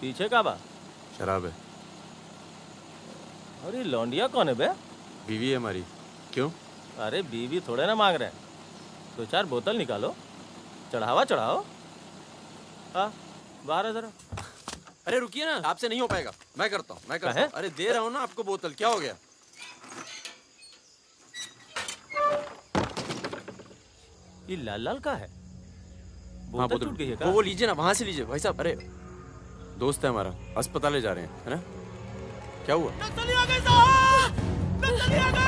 पीछे का बा? शराब है। अरे लौंडिया कौन है बे? बीवी है हमारी। क्यों? अरे बीवी थोड़े ना मांग रहे हैं, 2-4 बोतल निकालो, चढ़ावा चढ़ाओ। हाँ बाहर है जरा। अरे रुकिए ना, आपसे नहीं हो पाएगा। मैं करता हूँ। अरे दे रहा हूँ ना आपको बोतल, क्या हो गया? ये लाल लाल का है? बोतल टूट गई है क्या? वो लीजिए ना, वहां से लीजिए भाई साहब। अरे दोस्त है हमारा, अस्पताल ले जा रहे हैं, है ना? क्या हुआ? नक्सली आ गए साहब! नक्सली आ गए!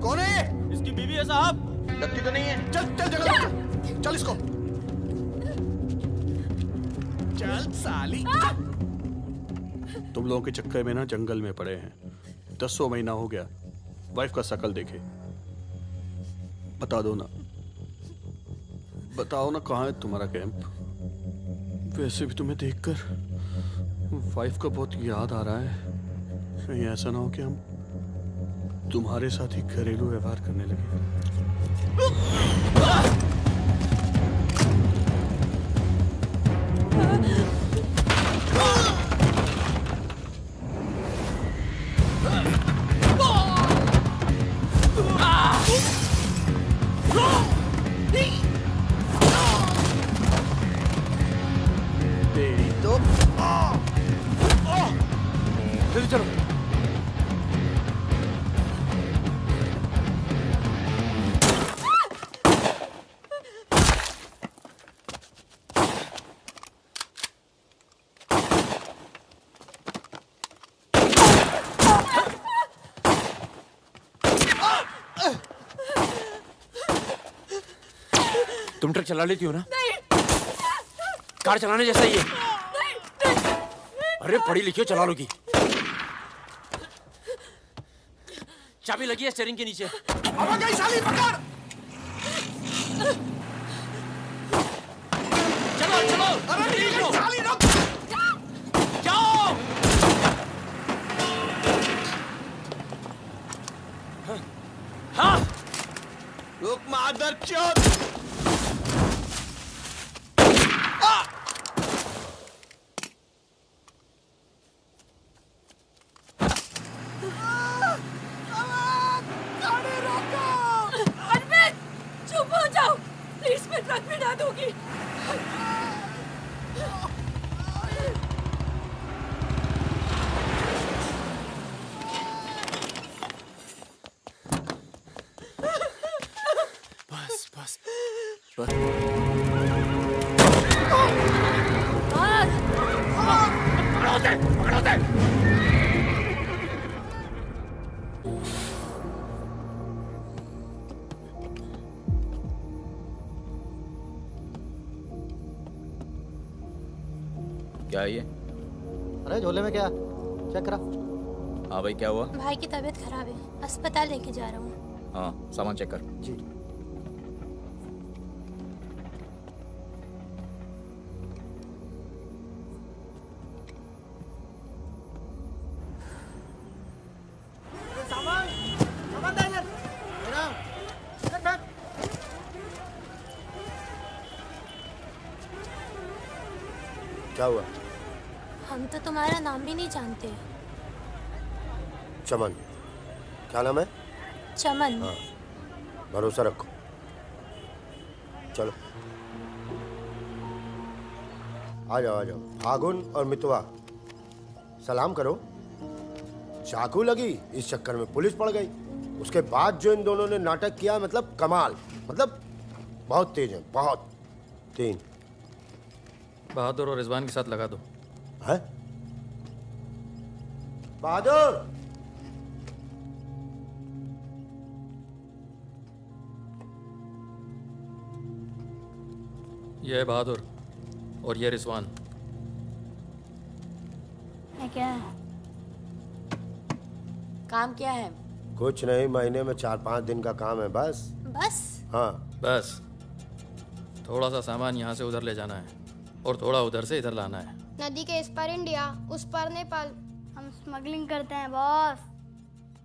कौन है? इसकी बीवी है साहब। लगती तो नहीं है। चल जगह चल इसको। चल साली। तुम लोगों के चक्कर में ना जंगल में पड़े हैं। 10 महीना हो गया, वाइफ का शकल देखे। बता दो ना, बताओ ना कहाँ है तुम्हारा कैंप? वैसे भी तुम्हें देखकर वाइफ का बहुत याद आ रहा है। कहीं ऐसा ना हो कि हम तुम्हारे साथ ही घरेलू व्यवहार करने लगे। तेरी तो जल्दी चलो। तुम ट्रक चला लेती हो ना? नहीं। कार चलाने जैसा ही है। नहीं। अरे पढ़ी लिखी हो, चला लोगी। चाबी लगी है स्टीयरिंग के नीचे। अब गई साली, पकड़। चलो चलो। अरे ठीक हो। साली रुक। जाओ। हाँ। रुक मादर चोद। ट्रक में डाल दूंगी। बस बस बस। पकड़ो दे। क्या है ये? अरे झोले में क्या? चेक करा। हाँ भाई, क्या हुआ? भाई की तबीयत खराब है, अस्पताल लेके जा रहा हूँ। हाँ, सामान चेक कर। जी। सामान दे इधर। क्या हुआ? हम तो तुम्हारा नाम भी नहीं जानते। चमन। क्या नाम है? चमन। हाँ, भरोसा रखो। चलो आ जाओ आ जाओ। फागुन और मितवा, सलाम करो। चाकू लगी, इस चक्कर में पुलिस पड़ गई। उसके बाद जो इन दोनों ने नाटक किया, मतलब कमाल, मतलब बहुत तेज है, बहुत। 3 बहादुर और रिजवान के साथ लगा दो। है? बहादुर! ये है बहादुर और ये रिजवान। है क्या? काम क्या है? कुछ नहीं, महीने में 4-5 दिन का काम है बस। बस? हाँ बस थोड़ा सा सामान यहाँ से उधर ले जाना है और थोड़ा उधर से इधर लाना है। नदी के इस पार इंडिया, उस पार नेपाल। हम हम स्मगलिंग करते हैं बॉस।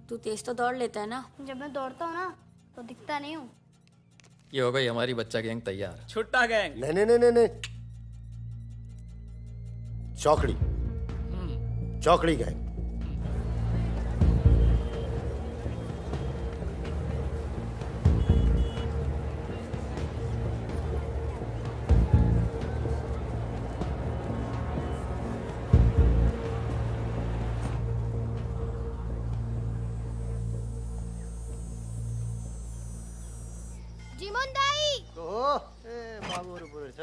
तू तेज तो दौड़ लेता है ना। जब मैं दौड़ता हूँ ना तो दिखता नहीं हूँ। ये हो गई हमारी बच्चा गैंग तैयार। छुट्टा गैंग। नहीं नहीं नहीं नहीं नहीं, चौकड़ी चौकड़ी गैंग। जीमोन दाई बाबू बोले छ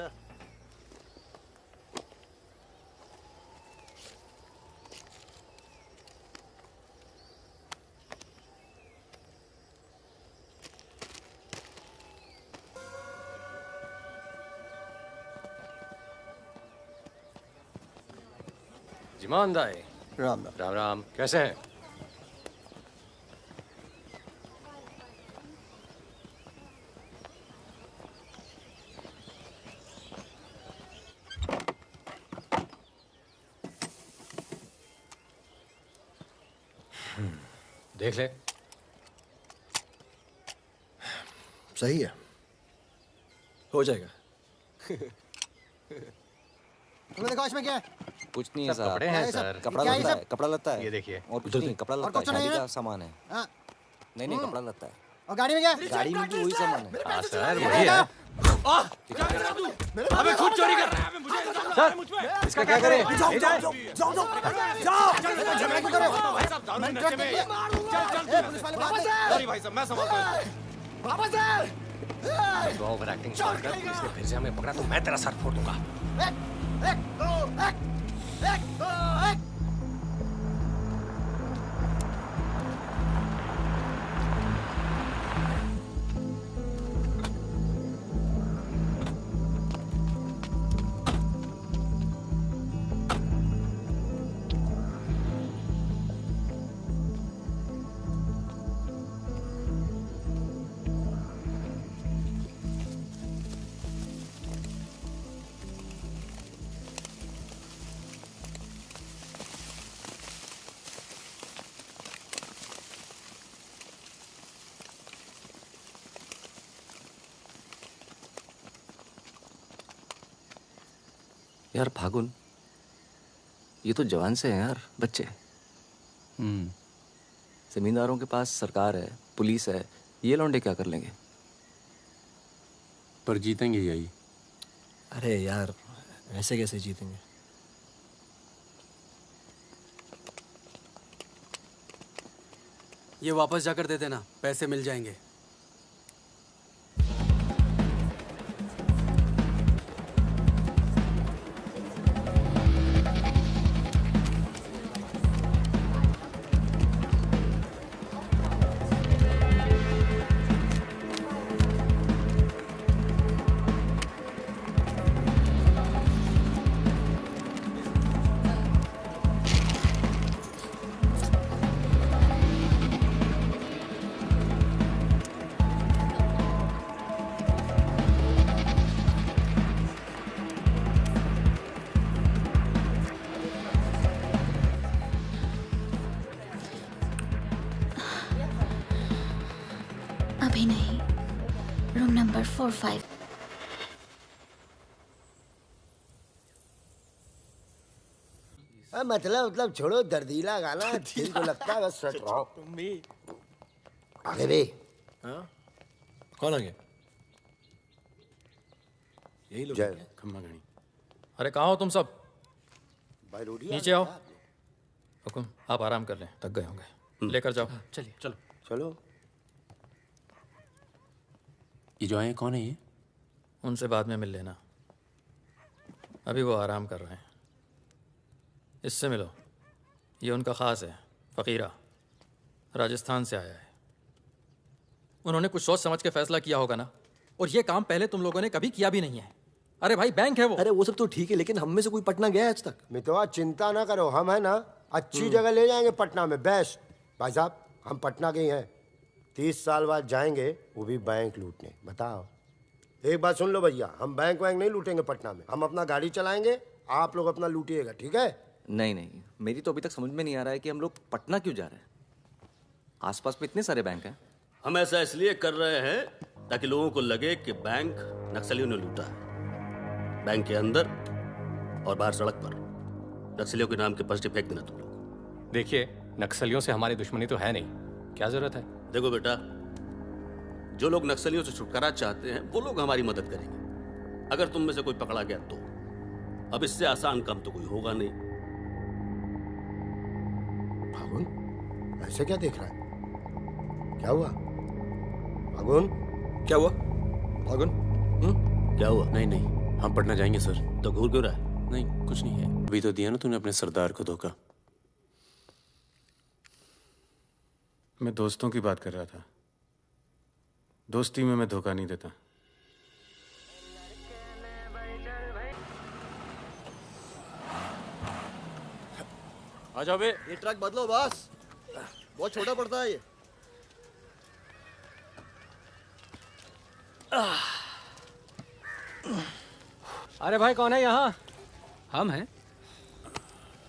जिमान दाई, राम राम। राम राम, कैसे हैं? देख ले। सही है, हो जाएगा। तुम्हें देखो इसमें क्या है? कुछ नहीं है साहब। कपड़े हैं सर। कपड़ा क्या है लगता सब? है, कपड़ा लगता है। ये देखिए। और कुछ नहीं, कपड़ा और लगता है, कुछ नहीं शादी है? का सामान है। हाँ, नहीं नहीं, कपड़ा लगता है। और गाड़ी में क्या? गाड़ी में भी वही सामान है। हाँ सर, वही है। अबे खुद चोरी कर रहा है। मुझे सर, इसका क्या करें? जाओ जाओ जाओ जाओ जाओ झगड़ा क्यों कर रहे हो? भाई साहब दारू में नशे में। ए, पुलिस वाले बात कर। सॉरी भाई साहब, मैं संभालता हूँ। वापस आ। तो ओवर एक्टिंग छोड़ कर इसने फिर से हमें पकड़ा तो मैं तेरा सर फोड़ दूंगा। एक दो एक दो एक। यार फागुन, ये तो जवान से हैं यार, बच्चे। जमींदारों के पास सरकार है, पुलिस है, ये लौंडे क्या कर लेंगे? पर जीतेंगे यही। अरे यार, ऐसे कैसे जीतेंगे? ये वापस जाकर दे देना, पैसे मिल जाएंगे। अभी नहीं, रूम नंबर 45। मतलब छोड़ो दर्दीला गाना, दिल को लगता है बस सट रहो। तुम भी आगे भी कौन आ गया? यही लोग जय खम्मा गणी। अरे कहाँ हो तुम सब? भाई रोटी नीचे आओ। हुकुम, आप आराम कर लें, थक गए होंगे। लेकर जाओ। चलिए चलो। चलो। ये जो आए कौन है ये? उनसे बाद में मिल लेना, अभी वो आराम कर रहे हैं। इससे मिलो, ये उनका ख़ास है, फ़कीरा, राजस्थान से आया है। उन्होंने कुछ सोच समझ के फैसला किया होगा ना, और ये काम पहले तुम लोगों ने कभी किया भी नहीं है। अरे भाई, बैंक है वो। अरे वो सब तो ठीक है, लेकिन हम में से कोई पटना गया है आज तक? मितवा चिंता ना करो, हम है ना अच्छी जगह ले जाएंगे पटना में, बेस्ट। भाई साहब हम पटना के ही हैं, 30 साल बाद जाएंगे, वो भी बैंक लूटने। बताओ, एक बात सुन लो भैया, हम बैंक वैंक नहीं लूटेंगे पटना में, हम अपना गाड़ी चलाएंगे, आप लोग अपना लूटिएगा, ठीक है? नहीं नहीं, मेरी तो अभी तक समझ में नहीं आ रहा है कि हम लोग पटना क्यों जा रहे हैं। आसपास में इतने सारे बैंक हैं। हम ऐसा इसलिए कर रहे हैं ताकि लोगों को लगे कि बैंक नक्सलियों ने लूटा है। बैंक के अंदर और बाहर सड़क पर नक्सलियों के नाम के पर्चे फेंक देना तुम लोग। देखिए, नक्सलियों से हमारी दुश्मनी तो है नहीं, क्या जरूरत है? देखो बेटा, जो लोग नक्सलियों से छुटकारा चाहते हैं वो लोग हमारी मदद करेंगे। अगर तुम में से कोई पकड़ा गया तो अब इससे आसान काम तो कोई होगा नहीं। फागुन ऐसे क्या देख रहा है? क्या हुआ फागुन? क्या हुआ फागुन? क्या हुआ? नहीं नहीं, हम पटना जाएंगे सर। तो घूर क्यों रहा है? नहीं कुछ नहीं है। अभी तो दिया ना तूने अपने सरदार को धोखा। मैं दोस्तों की बात कर रहा था। दोस्ती में मैं धोखा नहीं देता। आ जाओ बे। ये ट्रक बदलो बॉस, बहुत छोटा पड़ता है ये। अरे भाई कौन है यहाँ? हम हैं।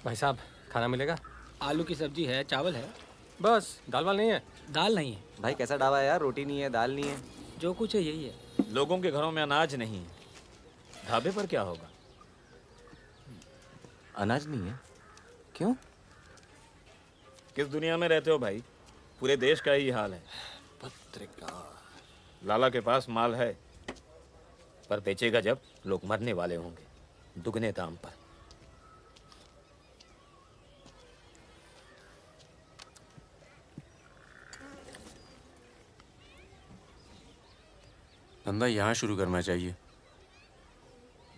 भाई साहब खाना मिलेगा? आलू की सब्जी है, चावल है, बस दाल वाल नहीं है? दाल नहीं है। भाई कैसा ढाबा है यार, रोटी नहीं है, दाल नहीं है। जो कुछ है यही है। लोगों के घरों में अनाज नहीं है, ढाबे पर क्या होगा? अनाज नहीं है? क्यों? किस दुनिया में रहते हो भाई? पूरे देश का ही हाल है। पत्रकार लाला के पास माल है, पर बेचेगा जब लोग मरने वाले होंगे, दुगने दाम पर। धंधा यहाँ शुरू करना चाहिए।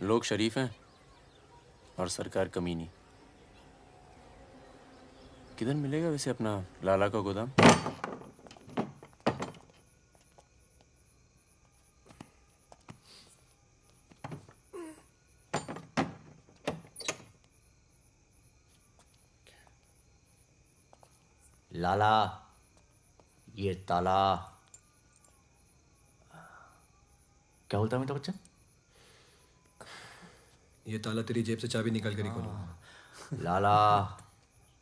लोग शरीफ हैं और सरकार कमीनी। किधर मिलेगा वैसे अपना लाला का गोदाम? लाला, ये ताला। क्या बोलता है मेरा बच्चा? ये ताला तेरी जेब से चाबी निकाल कर ही खोलूंगा। लाला,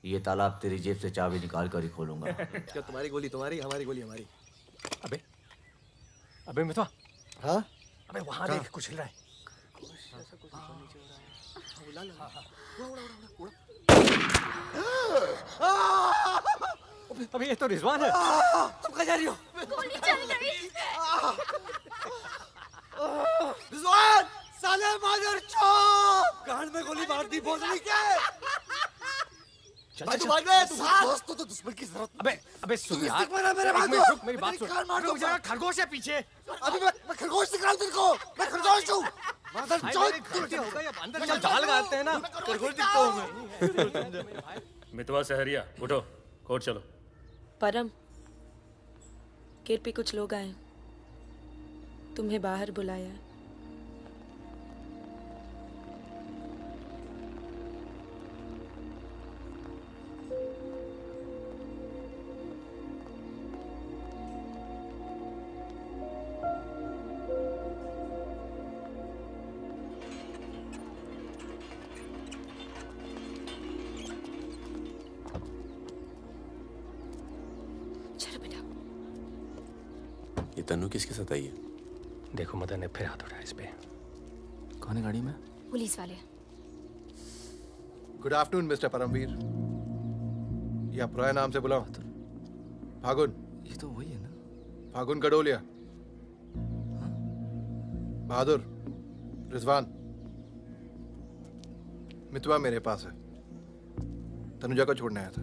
ये ताला अब तेरी जेब से चाबी निकाल कर ही खोलूंगा। क्या तुम्हारी गोली तुम्हारी, हमारी गोली हमारी। अबे अबे मितवा। हाँ? अबे वहां देख, कुछ हिल रहा है। अबे ये तो रिजवान है। तुम कहाँ जा रही हो? गोली चल गई। रिजवान, साले मादरचोद! गांड में गोली मार दी, भोसड़ी के। भाई तू भाग ले, तू भाग। दोस्तों तो दुश्मन की जरूरत। अबे सुन यार, मेरे बात रुक, मेरी बात सुन। रुक जरा, खरगोश है पीछे। अभी मैं खरगोश दिख रहा हूँ तेरे को। मैं खरगोश हूँ। अंदर चल, जाल लगाते हैं ना। खरगोश दिखता हूँ मैं। मितवा सहरिया, उठो, कोर्ट चलो। परम, केरपी कुछ लोग आए, तुम्हें बाहर बुलाया है। ये तन्नू किसके साथ आई है? देखो मदन ने फिर हाथ उठाया इस पे। कौन है गाड़ी में? पुलिस वाले। Good afternoon mister Paramvir. या पुराने नाम से बुलाओ। फागुन। ये तो वही है ना? फागुन गडोलिया। बहादुर, रिजवान। मितवा मेरे पास है। तनुजा को छोड़ने आया था।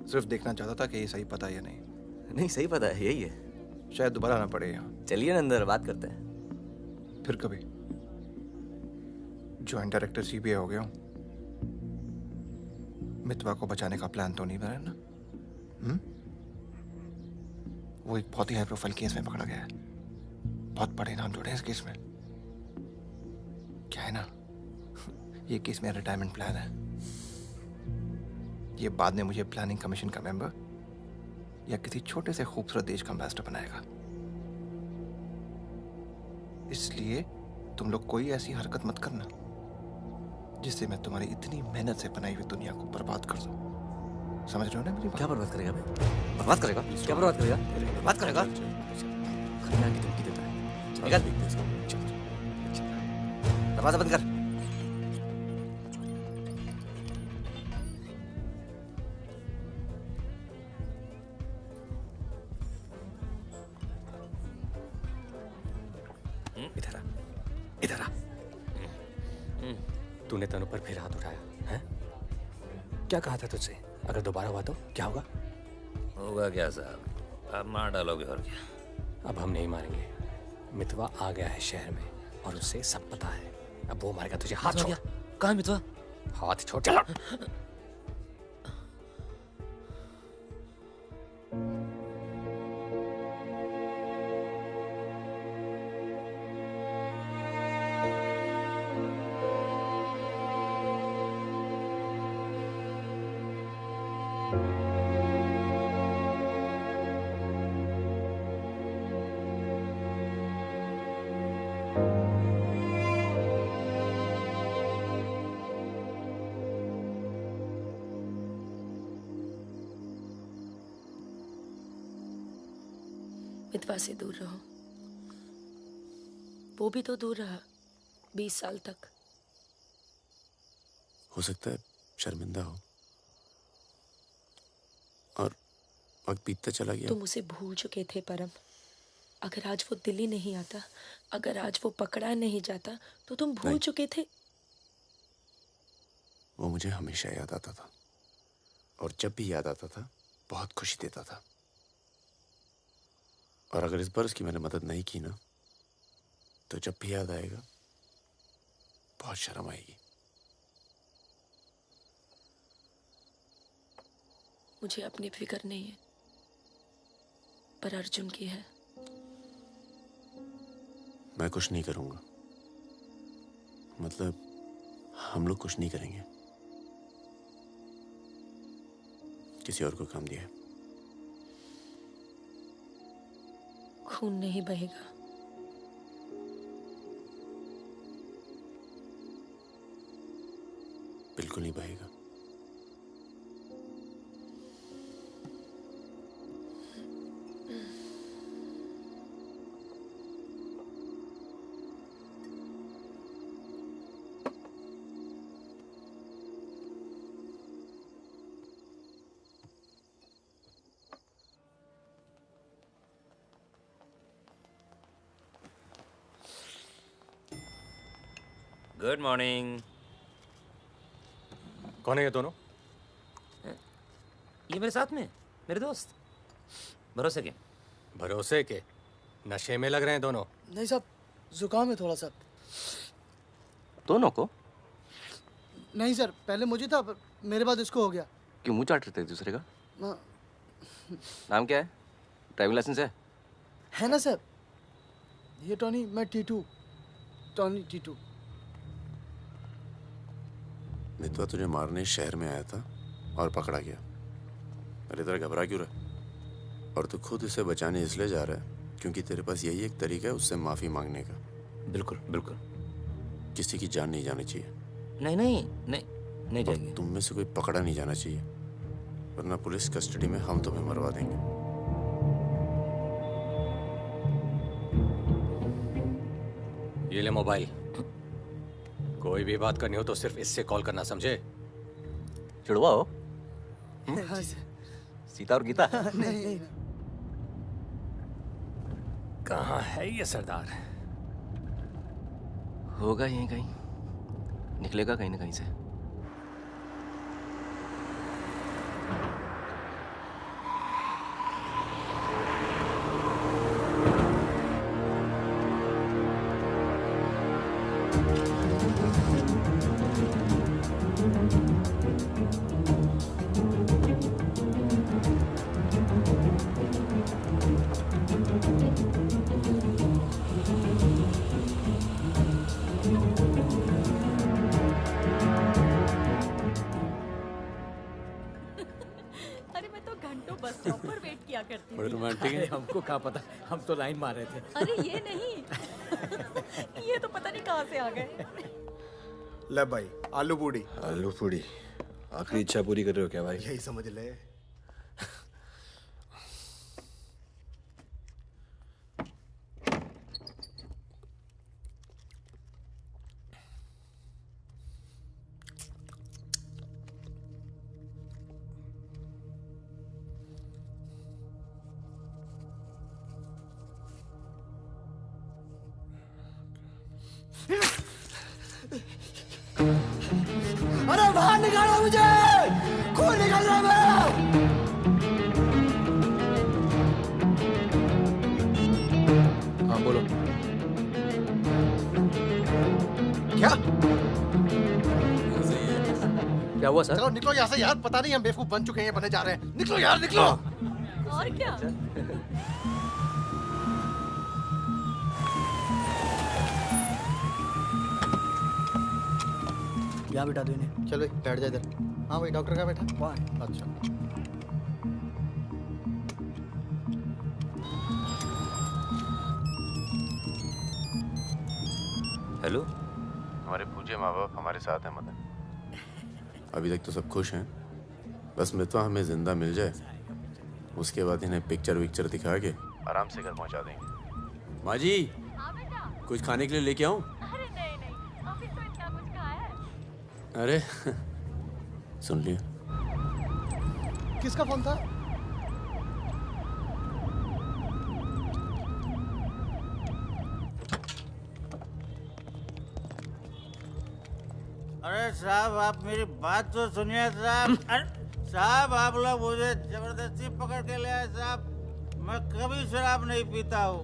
सिर्फ देखना चाहता था कि ये सही पता है या नहीं। नहीं, सही पता है, यही है। शायद दोबारा आना पड़े यहाँ। चलिए ना अंदर, बात करते हैं। फिर कभी। ज्वाइंट डायरेक्टर सीबीआई हो गया हूँ। मितवा को बचाने का प्लान तो नहीं बना ना? वो एक बहुत ही हाई प्रोफाइल केस में पकड़ा गया है। बहुत बड़े नाम जुड़े हैं इस केस में। क्या है ना, ये केस मेरा रिटायरमेंट प्लान है। ये बाद में मुझे प्लानिंग कमीशन का मेंबर या किसी छोटे से खूबसूरत देश का एम्बेसडर बनाएगा। इसलिए तुम लोग कोई ऐसी हरकत मत करना जिससे मैं तुम्हारी इतनी मेहनत से बनाई हुई दुनिया को बर्बाद कर दूं। समझ रहे हो ना मेरी बात? क्या बर्बाद करेगा बे? बर्बाद करेगा? क्या बर्बाद करेगा? बर्बाद करेगा? खन्ना की धमकी देता है। निकल। दरवाजा बंद कर। इधर आ, इधर आ। तूने तनु पर फिर हाथ उठाया है? क्या कहा था तुझसे? अगर दोबारा हुआ तो क्या होगा? होगा क्या साहब, आप मार डालोगे और क्या? अब हम नहीं मारेंगे। मितवा आ गया है शहर में और उसे सब पता है। अब वो मारेगा तुझे। हाथ छोड़। कहाँ है मितवा? हाथ छोड़। चलो। मितवा से दूर रहो। वो भी तो दूर रहा 20 साल तक। हो सकता है शर्मिंदा हो और वक्त बीतता चला गया। तुम उसे भूल चुके थे परम। अगर आज वो दिल्ली नहीं आता, अगर आज वो पकड़ा नहीं जाता, तो तुम भूल चुके थे। वो मुझे हमेशा याद आता था और जब भी याद आता था बहुत खुशी देता था। और अगर इस बार उसकी मैंने मदद नहीं की ना, तो जब भी याद आएगा बहुत शर्म आएगी। मुझे अपनी फिक्र नहीं है, पर अर्जुन की है। मैं कुछ नहीं करूंगा, मतलब हम लोग कुछ नहीं करेंगे। किसी और को काम दिया है। खून नहीं बहेगा। बिल्कुल नहीं बहेगा। Good morning. कौन है ये दोनों? ये मेरे साथ में मेरे दोस्त। भरोसे के? भरोसे के? नशे में लग रहे हैं दोनों। नहीं साहब, जुकाम है थोड़ा सा। दोनों को? नहीं सर, पहले मुझे था, पर मेरे बाद इसको हो गया। क्यों मुंह चाट रहे थे एक दूसरे का? हाँ। नाम क्या है? ड्राइविंग लाइसेंस है ना सर? ये टॉनी, मैं टीटू। टॉनी टीटू। मितवा तुझे मारने शहर में आया था और पकड़ा गया। अरे तेरा घबरा क्यों रहा? और तू खुद उसे बचाने इसलिए जा रहा है क्योंकि तेरे पास यही एक तरीका है उससे माफी मांगने का। बिल्कुल बिल्कुल। किसी की जान नहीं जानी चाहिए। नहीं नहीं नहीं नहीं जाएगी। तुम में से कोई पकड़ा नहीं जाना चाहिए, वरना पुलिस कस्टडी में हम तुम्हें मरवा देंगे। ये ले मोबाइल। कोई भी बात करनी हो तो सिर्फ इससे कॉल करना, समझे? जुड़वा हो? हाँ सर। सीता और गीता? नहीं। कहाँ है ये सरदार? होगा यहीं कहीं, निकलेगा कहीं ना कहीं से। बड़े रोमांटिक है। हमको क्या पता, हम तो लाइन मार रहे थे। अरे ये नहीं ये तो पता नहीं कहाँ से आ गए। ले भाई, आलू पूड़ी। आलू पूड़ी, आखिरी इच्छा पूरी कर रहे हो क्या भाई? यही समझ ले। अरे बाहर निकालो मुझे, खून निकल रहा है मेरा। हाँ बोलो। क्या? क्या हुआ सर? चलो निकलो यहाँ से यार, पता नहीं हम बेवकूफ बन चुके हैं, बनने जा रहे हैं। निकलो यार, निकलो। और क्या? यहाँ बिठा दो इन्हें। चलो बैठ जा इधर। हाँ भाई, डॉक्टर कहाँ बैठा? वहाँ है। अच्छा। हेलो। हमारे पूज्य माँ बाप हमारे साथ हैं मदन। अभी तक तो सब खुश हैं, बस मितवा हमें जिंदा मिल जाए, उसके बाद इन्हें पिक्चर विक्चर दिखा के आराम से घर पहुंचा देंगे। माँ जी, कुछ खाने के लिए लेके आऊं? अरे नहीं, ऑफिस में इतना कुछ खाया है। अरे सुन लिया। किसका फोन था? अरे साहब, आप मेरी बात तो सुनिए साहब। अरे साहब, आप लोग मुझे जबरदस्ती पकड़ के ले आए साहब। मैं कभी शराब नहीं पीता हूँ।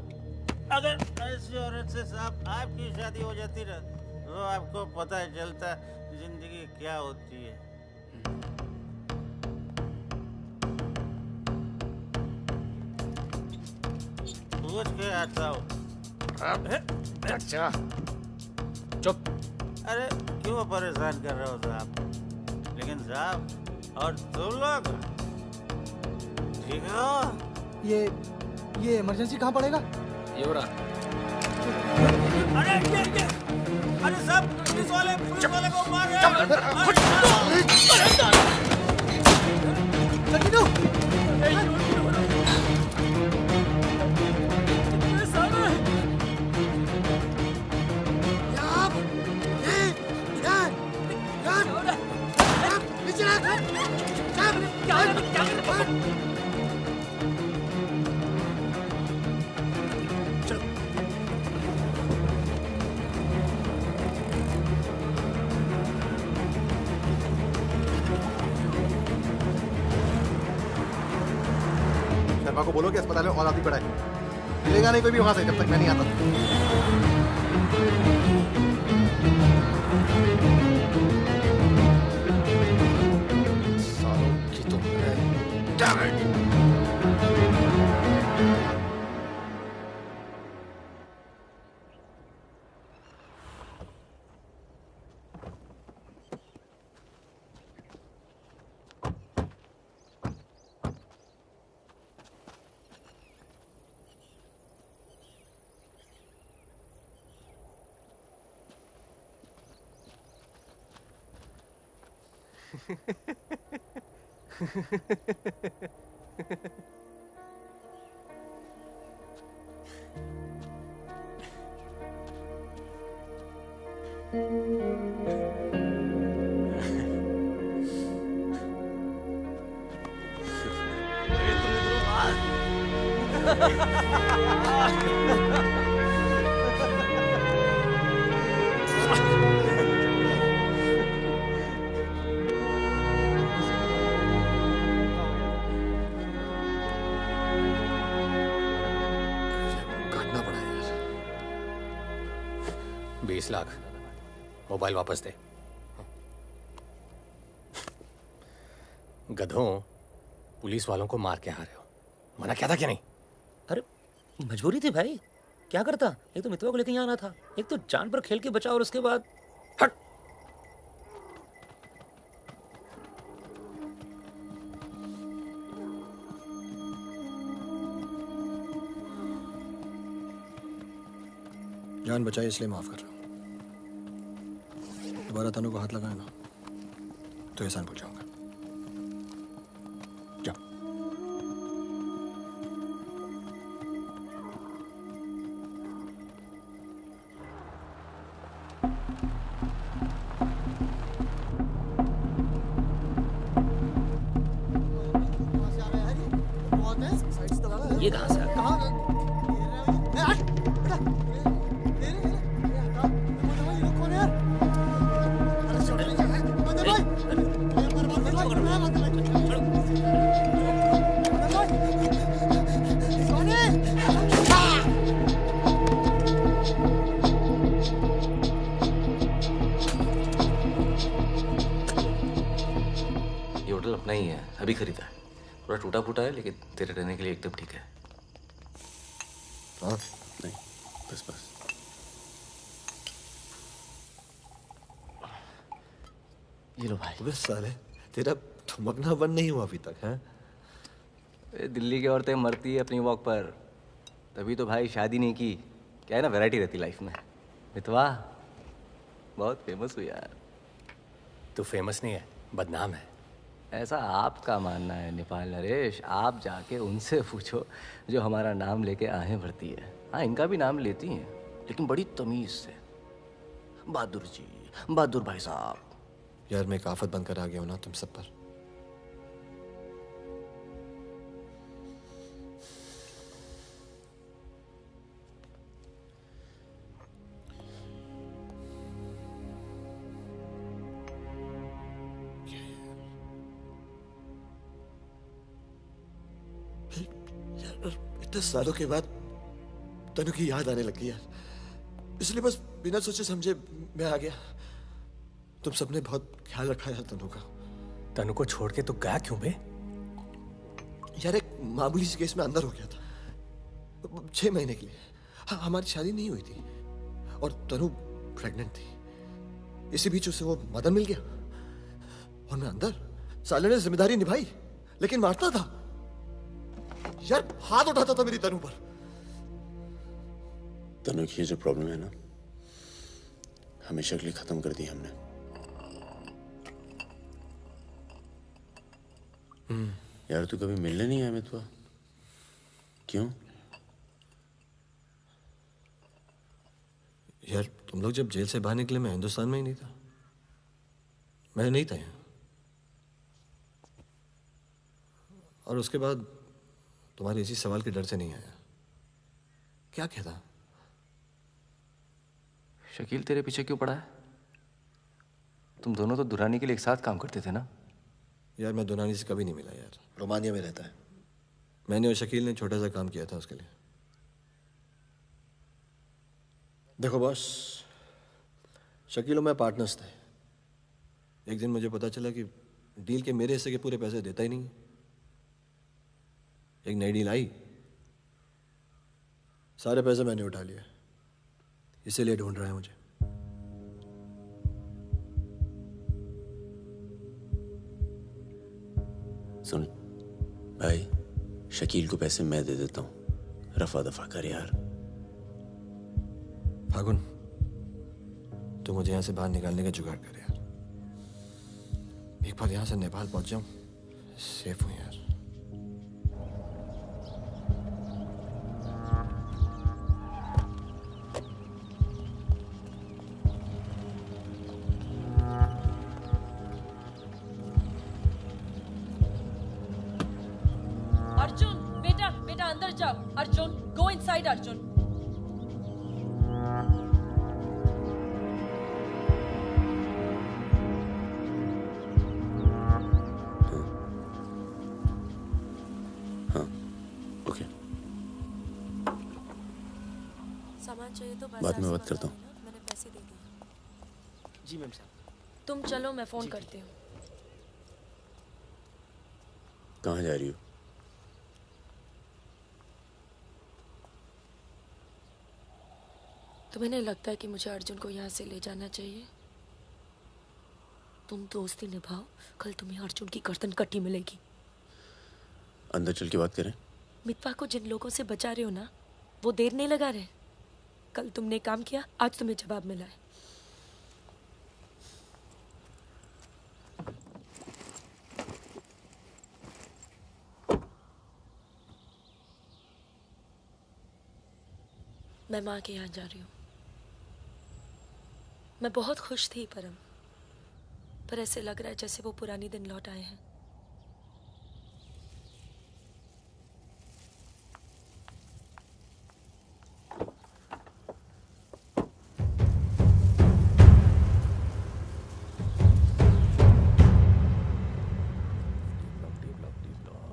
अगर ऐसी औरत से साहब आपकी शादी हो जाती ना, तो आपको पता चलता जिंदगी क्या होती है। पूछ के आता हूँ। अच्छा चुप। अरे क्यों परेशान कर रहे हो साहब? लेकिन साहब, और तुम लोग ठीक हो? ये इमरजेंसी कहाँ पड़ेगा? ये हो रहा। अरे साहब, पुलिस वाले को मार रहे शर्मा को बोलो कि अस्पताल में और आदमी पड़ा है। मिलेगा नहीं कोई भी वहां से जब तक मैं नहीं आता। सालों की तो Damn it! काटना पड़ा यार। 20 लाख मोबाइल वापस दे। गधों, पुलिस वालों को मार के आ रहे हो, मना क्या था क्या नहीं? अरे मजबूरी थी भाई, क्या करता? एक तो मितवा को लेके यहाँ आना था, एक तो जान पर खेल के बचा, और उसके बाद हट। जान बचाई इसलिए माफ कर रहा हूं। दोबारा तनु को हाथ लगाए ना तो एहसान भूल जाऊंगा। जा। ये कहाँ से आ गया? ये होटल अपना ही है, अभी खरीदा है। थोड़ा टूटा फूटा है लेकिन तेरे रहने के लिए एकदम ठीक है। हाँ नहीं, बस बस। ये लो भाई। अबे साले, तेरा ठुमकना बंद नहीं हुआ अभी तक है? दिल्ली की औरतें मरती है अपनी वॉक पर, तभी तो भाई शादी नहीं की। क्या है ना, वैरायटी रहती लाइफ में। मितवा बहुत फेमस हुई यार। तू फेमस नहीं है, बदनाम है। ऐसा आपका मानना है नेपाल नरेश। आप जाके उनसे पूछो जो हमारा नाम लेके आहें भरती है। हाँ, इनका भी नाम लेती हैं लेकिन बड़ी तमीज से। बहादुर जी, बहादुर भाई साहब। यार मैं एक आफत बनकर आ गया हूं ना तुम सब पर। इतने सालों के बाद तनु की याद आने लगी यार, इसलिए बस बिना सोचे समझे मैं आ गया। तुम सबने बहुत ख्याल रखा यार तनु का। तनु को छोड़ के तू गया क्यों बे? यार एक मामूली सी केस में अंदर हो गया था 6 महीने के लिए। हाँ, हमारी शादी नहीं हुई थी और तनु प्रेग्नेंट थी। इसी बीच उसे वो मदन मिल गया और मैं अंदर। साले ने जिम्मेदारी निभाई लेकिन मारता था यार, हाथ उठाता था मेरी तनु पर। तनु की ये जो प्रॉब्लम है ना, हमेशा के लिए खत्म कर दी हमने। यार तू कभी मिलने नहीं आया मितवा? क्यों? यार तुम लोग जब जेल से बाहर निकले मैं हिंदुस्तान में ही नहीं था। मैं नहीं था यहाँ। और उसके बाद तुम्हारे इसी सवाल के डर से नहीं आया। क्या कहता? शकील तेरे पीछे क्यों पड़ा है? तुम दोनों तो दुरानी के लिए एक साथ काम करते थे ना? यार मैं दुरानी से कभी नहीं मिला यार। रोमानिया में रहता है। मैंने और शकील ने छोटा सा काम किया था उसके लिए। देखो बॉस, शकील और मैं पार्टनर्स थे। एक दिन मुझे पता चला कि डील के मेरे हिस्से के पूरे पैसे देता ही नहीं। एक नई डील आई, सारे पैसे मैंने उठा लिए। इसीलिए ढूंढ रहा है मुझे। सुन भाई, शकील को पैसे मैं दे देता हूँ, रफा दफा कर यार। फागुन, तू मुझे यहाँ से बाहर निकालने का जुगाड़ कर यार। एक बार यहाँ से नेपाल पहुंच जाऊं, सेफ हूँ यार। अर्जुन, बेटा बेटा अंदर जाओ। Arjun, go inside Arjun. सामान चाहिए तो बाद में बात करता हूँ। मैंने पैसे दे दिए। जी मैम साहब। तुम चलो, मैं फोन करती हूँ। कहाँ जा रही हो? तुम्हें नहीं लगता है कि मुझे अर्जुन को यहाँ से ले जाना चाहिए? तुम दोस्ती निभाओ, कल तुम्हें अर्जुन की गर्दन कटी मिलेगी। अंदर चल के बात करें। मितवा को जिन लोगों से बचा रहे हो ना, वो देर नहीं लगा रहे। कल तुमने काम किया, आज तुम्हें जवाब मिला है। मैं माँ के यहाँ जा रही हूँ। मैं बहुत खुश थी परम, पर ऐसे लग रहा है जैसे वो पुरानी दिन लौट आए हैं।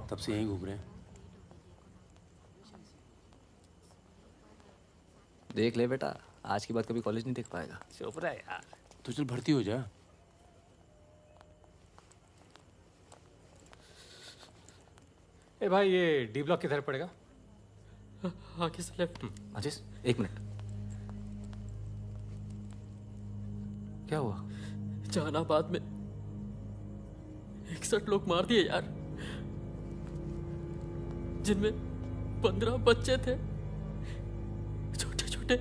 तब से यहीं घूम रहे हैं। देख ले बेटा, आज के बाद कभी कॉलेज नहीं देख पाएगा। चुप रहा यार। तो चल भर्ती हो जा। ए भाई, ये डी ब्लॉक किधर पड़ेगा? आगे से लेफ्ट। अजीज, 1 मिनट। क्या हुआ? जहानाबाद में 61 लोग मार दिए यार, जिनमें 15 बच्चे थे, छोटे छोटे।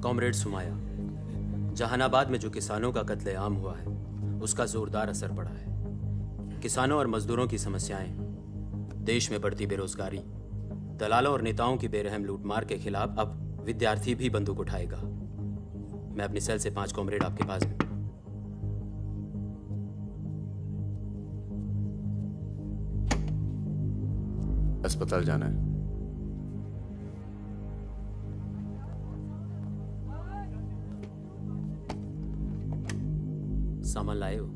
कॉमरेड सुमाया, जहानाबाद में जो किसानों का कत्लेआम हुआ है उसका जोरदार असर पड़ा है। किसानों और मजदूरों की समस्याएं, देश में बढ़ती बेरोजगारी, दलालों और नेताओं की बेरहम लूटमार के खिलाफ अब विद्यार्थी भी बंदूक उठाएगा। मैं अपनी सेल से 5 कॉमरेड आपके पास में। अस्पताल जाना है। सामान लाए हो?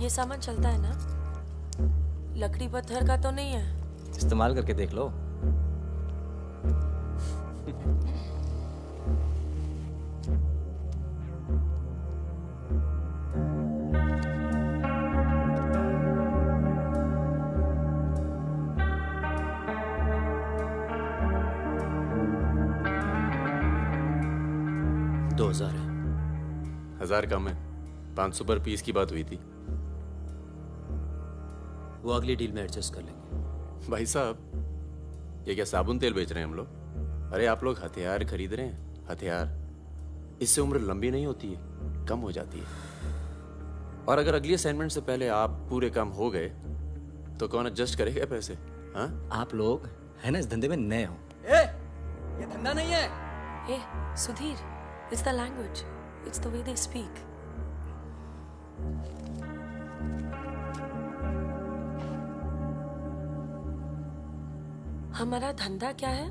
ये सामान चलता है ना? लकड़ी पत्थर का तो नहीं है? इस्तेमाल करके देख लो। हजार कम है। 500 पर पीस की बात हुई थी। वो अगली डील में एडजस्ट कर लेंगे। भाई साहब, ये क्या साबुन तेल बेच रहे हैं हम लोग? अरे आप लोग हथियार खरीद रहे हैं। हथियार, इससे उम्र लंबी नहीं होती है, कम हो जाती है। और अगर अगली असाइनमेंट से पहले आप पूरे काम हो गए तो कौन एडजस्ट करेगा पैसे? हाँ, आप लोग है ना इस धंधे में नए हो। ये धंधा नहीं है। Hey, Sudhir, it's the language. It's the way they speak. हमारा धंधा क्या है?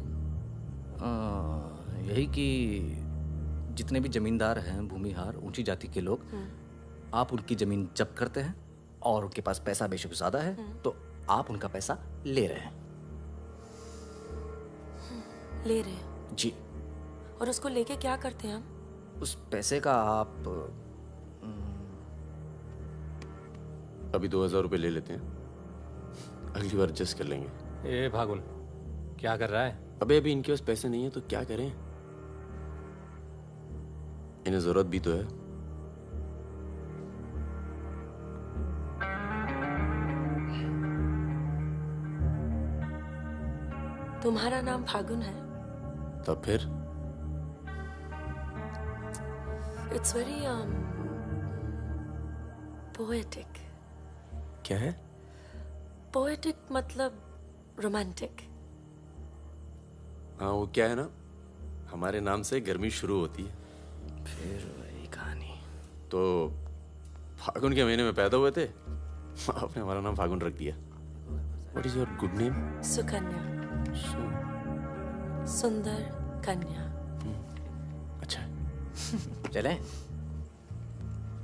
यही कि जितने भी जमींदार हैं, भूमिहार, ऊंची जाति के लोग, आप उनकी जमीन जब्त करते हैं और उनके पास पैसा बेशक ज्यादा है तो आप उनका पैसा ले रहे हैं। ले रहे हैं? जी। और उसको लेके क्या करते हैं हम? उस पैसे का आप अभी 2000 रुपये ले लेते हैं, अगली बार एडजस्ट कर लेंगे। ए भागुन, क्या कर रहा है? अबे इनके पास पैसे नहीं है तो क्या करें? इन्हें जरूरत भी तो है। तुम्हारा नाम फागुन है? तब फिर It's very poetic. क्या है? Poetic मतलब romantic. हाँ, वो क्या है ना, हमारे नाम से गर्मी शुरू होती है। फिर वही कहानी। तो फागुन के महीने में पैदा हुए थे, आपने हमारा नाम फागुन रख दिया। What is your good name? Sukanya. सुंदर कन्या। अच्छा। चलें?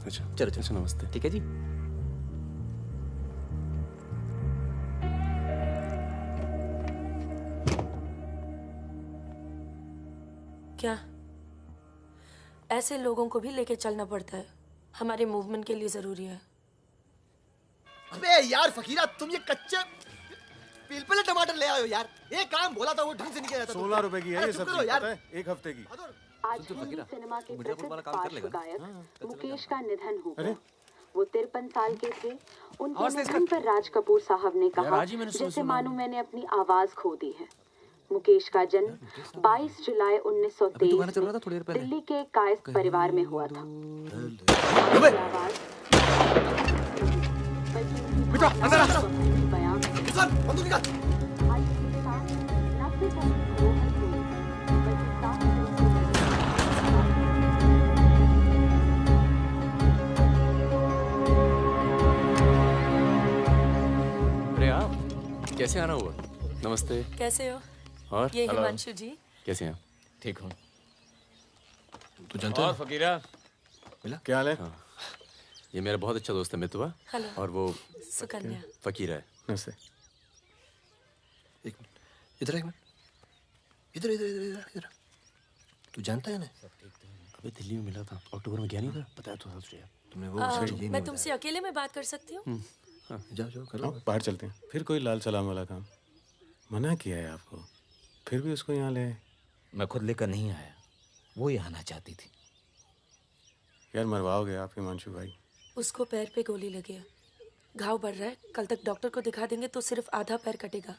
अच्छा चलो अच्छा, नमस्ते। ठीक है जी। क्या ऐसे लोगों को भी लेके चलना पड़ता है? हमारे मूवमेंट के लिए जरूरी है। अबे यार फकीरा, तुम ये कच्चे पिलपिले टमाटर ले आयो यार। एक काम बोला था वो ढंग से नहीं किया जाता। 16 रुपए की है ये सब्जी, पता है? एक हफ्ते की। आज हिंदी सिनेमा के प्रसिद्ध पार्श्व गायक मुकेश का निधन हो गया। वो 53 साल के थे। उनके निधन पर राज कपूर साहब ने कहा, जैसे मानो मैंने अपनी आवाज खो दी है। मुकेश का जन्म 22 जुलाई 1923 में दिल्ली के कायस्थ परिवार में हुआ था। अरे आप कैसे आना हुआ? नमस्ते। कैसे हो? और ये हिमांशु जी। कैसे हैं? ठीक हूँ। तू जानता है? फकीरा मिला? क्या हाल है? हाँ। ये मेरा बहुत अच्छा दोस्त है मितवा। हेलो। और वो सुकन्या। फकीरा है। नमस्ते। एक मिनट, इधर एक मिनट, इधर इधर इधर इधर। तू जानता है ना? अबे दिल्ली में मिला था, अक्टूबर में गया नहीं था, बताया तो था तुझे। तुमने वो मैं तुमसे अकेले में बात कर सकती हूँ? जाओ जाओ करो। बाहर चलते हैं। फिर कोई लाल सलाम वाला काम? मना किया है आपको, फिर भी उसको यहाँ ले। मैं खुद लेकर नहीं आया, वो ही आना चाहती थी। यार मरवाओगे आप हिमांशु भाई। उसको पैर पे गोली लगी है, घाव बढ़ रहा है। कल तक डॉक्टर को दिखा देंगे तो सिर्फ आधा पैर कटेगा।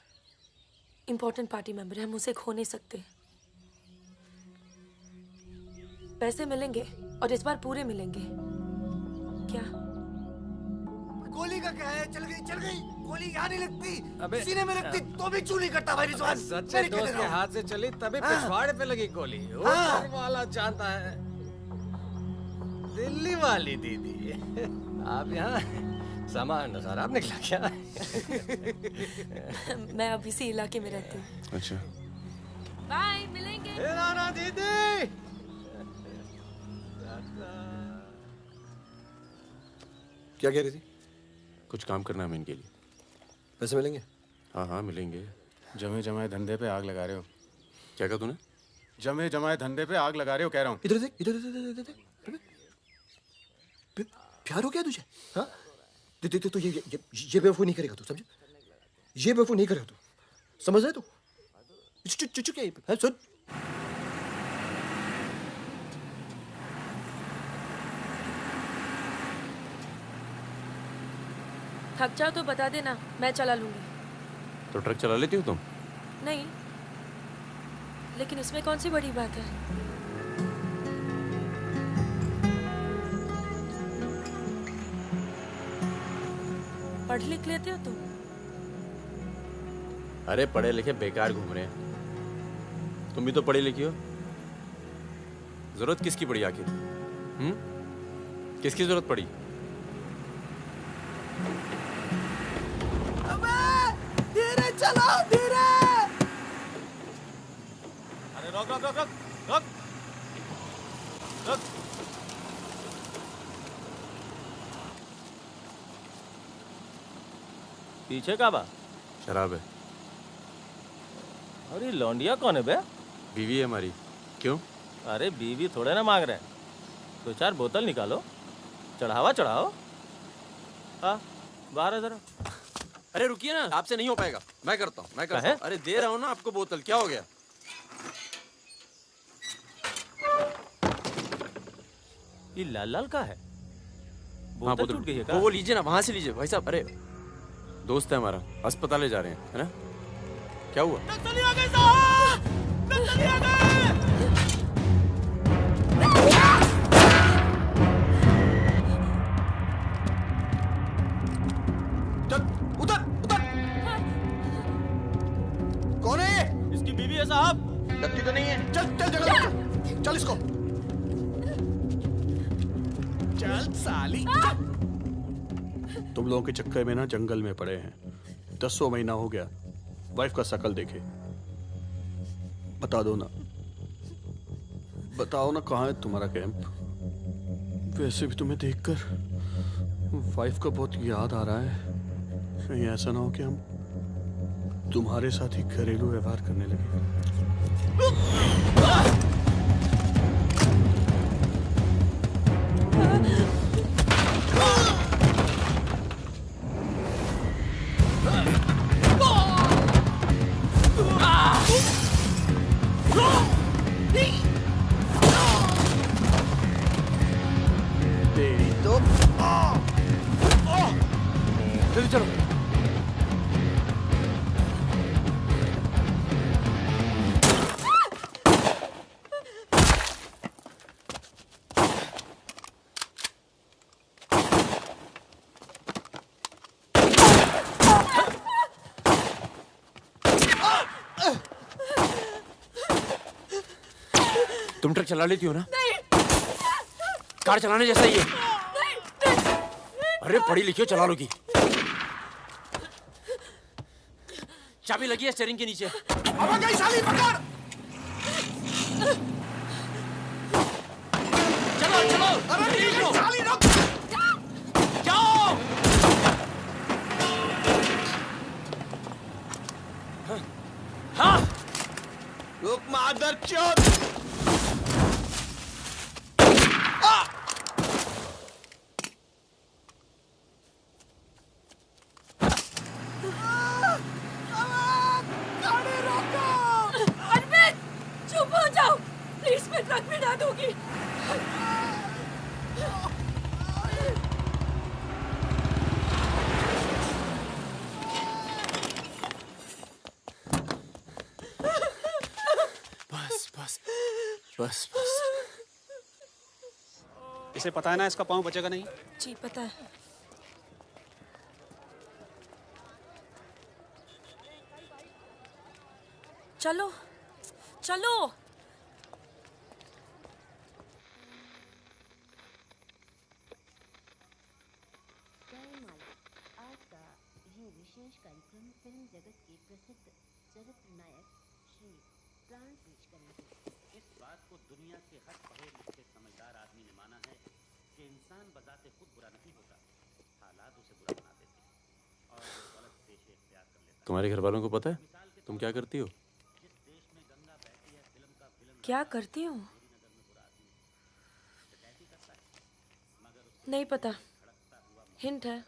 इम्पोर्टेंट पार्टी मेंबर है, हम उसे खो नहीं सकते। पैसे मिलेंगे और इस बार पूरे मिलेंगे। क्या गोली का क्या है? चल गई गोली यहाँ नहीं लगती, सीने में लगती तो भी चू नहीं करता भाई रिजवान। सच्चे दोस्त के हाथ से चली तभी पिछवाड़े पे लगी गोली। ऊपर वाला जानता है। दिल्ली वाली दीदी, आप यहाँ सामान खराब निकला क्या? मैं अब इसी इलाके में रहती हूँ। अच्छा। बाय, मिलेंगे। नाना दीदी। क्या कह रही थी? कुछ काम करना है इनके लिए। पैसे मिलेंगे? हाँ हाँ मिलेंगे। जमे जमाए धंधे पे आग लगा रहे हो। क्या कहा तूने? जमे जमाए धंधे पे आग लगा रहे हो कह रहा हूँ। इधर देख, इधर इधर इधर। प्यार हो गया तुझे? हाँ? तो ये बेवकूफ नहीं करेगा तू, समझे? ये बेवकूफ नहीं करेगा तू, समझ रहे तू? चुप क्या? सुन। थक जाओ तो बता देना, मैं चला लूंगी। तो ट्रक चला लेती हो तुम? नहीं, लेकिन इसमें कौन सी बड़ी बात है? पढ़ लिख लेते हो तुम? अरे पढ़े लिखे बेकार घूम रहे हैं। तुम भी तो पढ़ी लिखी हो। जरूरत किसकी पड़ी आखिर? किसकी जरूरत पड़ी? धीरे चलो, धीरे। अरे रोक रोक रोक रोक रोक रोक। पीछे का बा? शराब है। अरे लौंडिया कौन है बे? बीवी है हमारी। क्यों? अरे बीवी थोड़े ना मांग रहे हैं, 2-4 बोतल निकालो, चढ़ावा चढ़ाओ। हाँ बाहर है जरा। अरे रुकिए ना, आपसे नहीं हो पाएगा। मैं करता हूँ। अरे दे रहा हूँ ना आपको बोतल, क्या हो गया? ये लाल लाल का है? हाँ, बोतल टूट गई है क्या? वो लीजिए ना, वहां से लीजिए भाई साहब। अरे दोस्त है हमारा, अस्पताल ले जा रहे हैं, है ना? क्या हुआ? नक्सली आ गए साहब! नक्सली आ गए! कौन है? इसकी बीवी है साहब। लगती तो नहीं है। चल चल जगह चल इसको। चल साली। तुम लोगों के चक्कर में ना जंगल में पड़े हैं। 10 महीना हो गया। वाइफ का शकल देखे। बता दो ना, बताओ ना कहाँ है तुम्हारा कैंप? वैसे भी तुम्हें देखकर वाइफ का बहुत याद आ रहा है। कहीं ऐसा ना हो कि हम तुम्हारे साथ ही घरेलू व्यवहार करने लगे। तुम ट्रक चला लेती हो ना? नहीं। कार चलाने जैसा ही है। नहीं। अरे पढ़ी लिखी हो, चला लोगी। चाबी लगी है स्टीयरिंग के नीचे। अब गई साली, पकड़। चलो चलो। अरे साली रुक। जाओ। हाँ। रुक मादरचोद। चुप हो जाओ प्लीज, मैं ट्रक में ना दूंगी। बस बस बस बस। इसे पता है ना इसका पाँव बचेगा नहीं। जी पता है। चलो चलो। आज का ये विशेष कार्यक्रम फिल्म जगत के प्रसिद्ध चरित्र नायक श्री प्राण पेश करेंगे। इस बात को दुनिया के हर पढ़े लिखे समझदार आदमी ने माना है कि इंसान बजाते खुद बुरा नहीं होता, हालात उसे बुरा बना देते हैं और वो गलत पेशे इख्तियार कर लेता है। तुम्हारे घर वालों को पता है तुम क्या करती हो? क्या करती हूँ? नहीं पता, हिंट है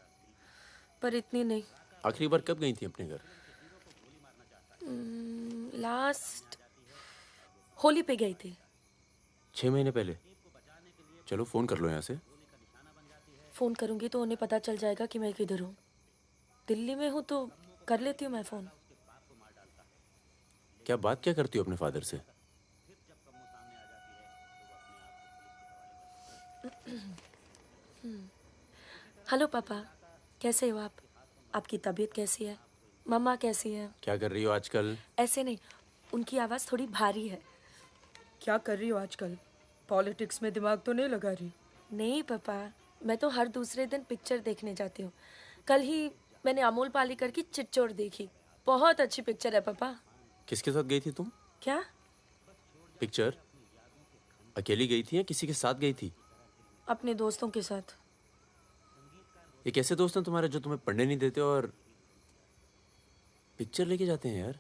पर इतनी नहीं। आखिरी बार कब गई थी अपने घर? लास्ट होली पे गई थी। 6 महीने पहले। चलो फोन कर लो यहाँ से। फोन करूंगी तो उन्हें पता चल जाएगा कि मैं किधर हूँ। दिल्ली में हूँ तो कर लेती हूँ मैं फोन। क्या बात क्या करती हो अपने फादर से? हेलो पापा, कैसे हो आप? आपकी तबीयत कैसी है? मम्मा कैसी है? क्या कर रही हो आजकल? ऐसे नहीं, उनकी आवाज़ थोड़ी भारी है। क्या कर रही हो आजकल? पॉलिटिक्स में दिमाग तो नहीं लगा रही? नहीं पापा, मैं तो हर दूसरे दिन पिक्चर देखने जाती हूँ। कल ही मैंने अमोल पालेकर की चिट्चोर देखी। बहुत अच्छी पिक्चर है पापा। किसके साथ गई थी तुम? क्या पिक्चर? अकेली गई थी या किसी के साथ गई थी? अपने दोस्तों के साथ। ये कैसे दोस्त हैं तुम्हारे जो तुम्हें पढ़ने नहीं देते और पिक्चर लेके जाते हैं यार?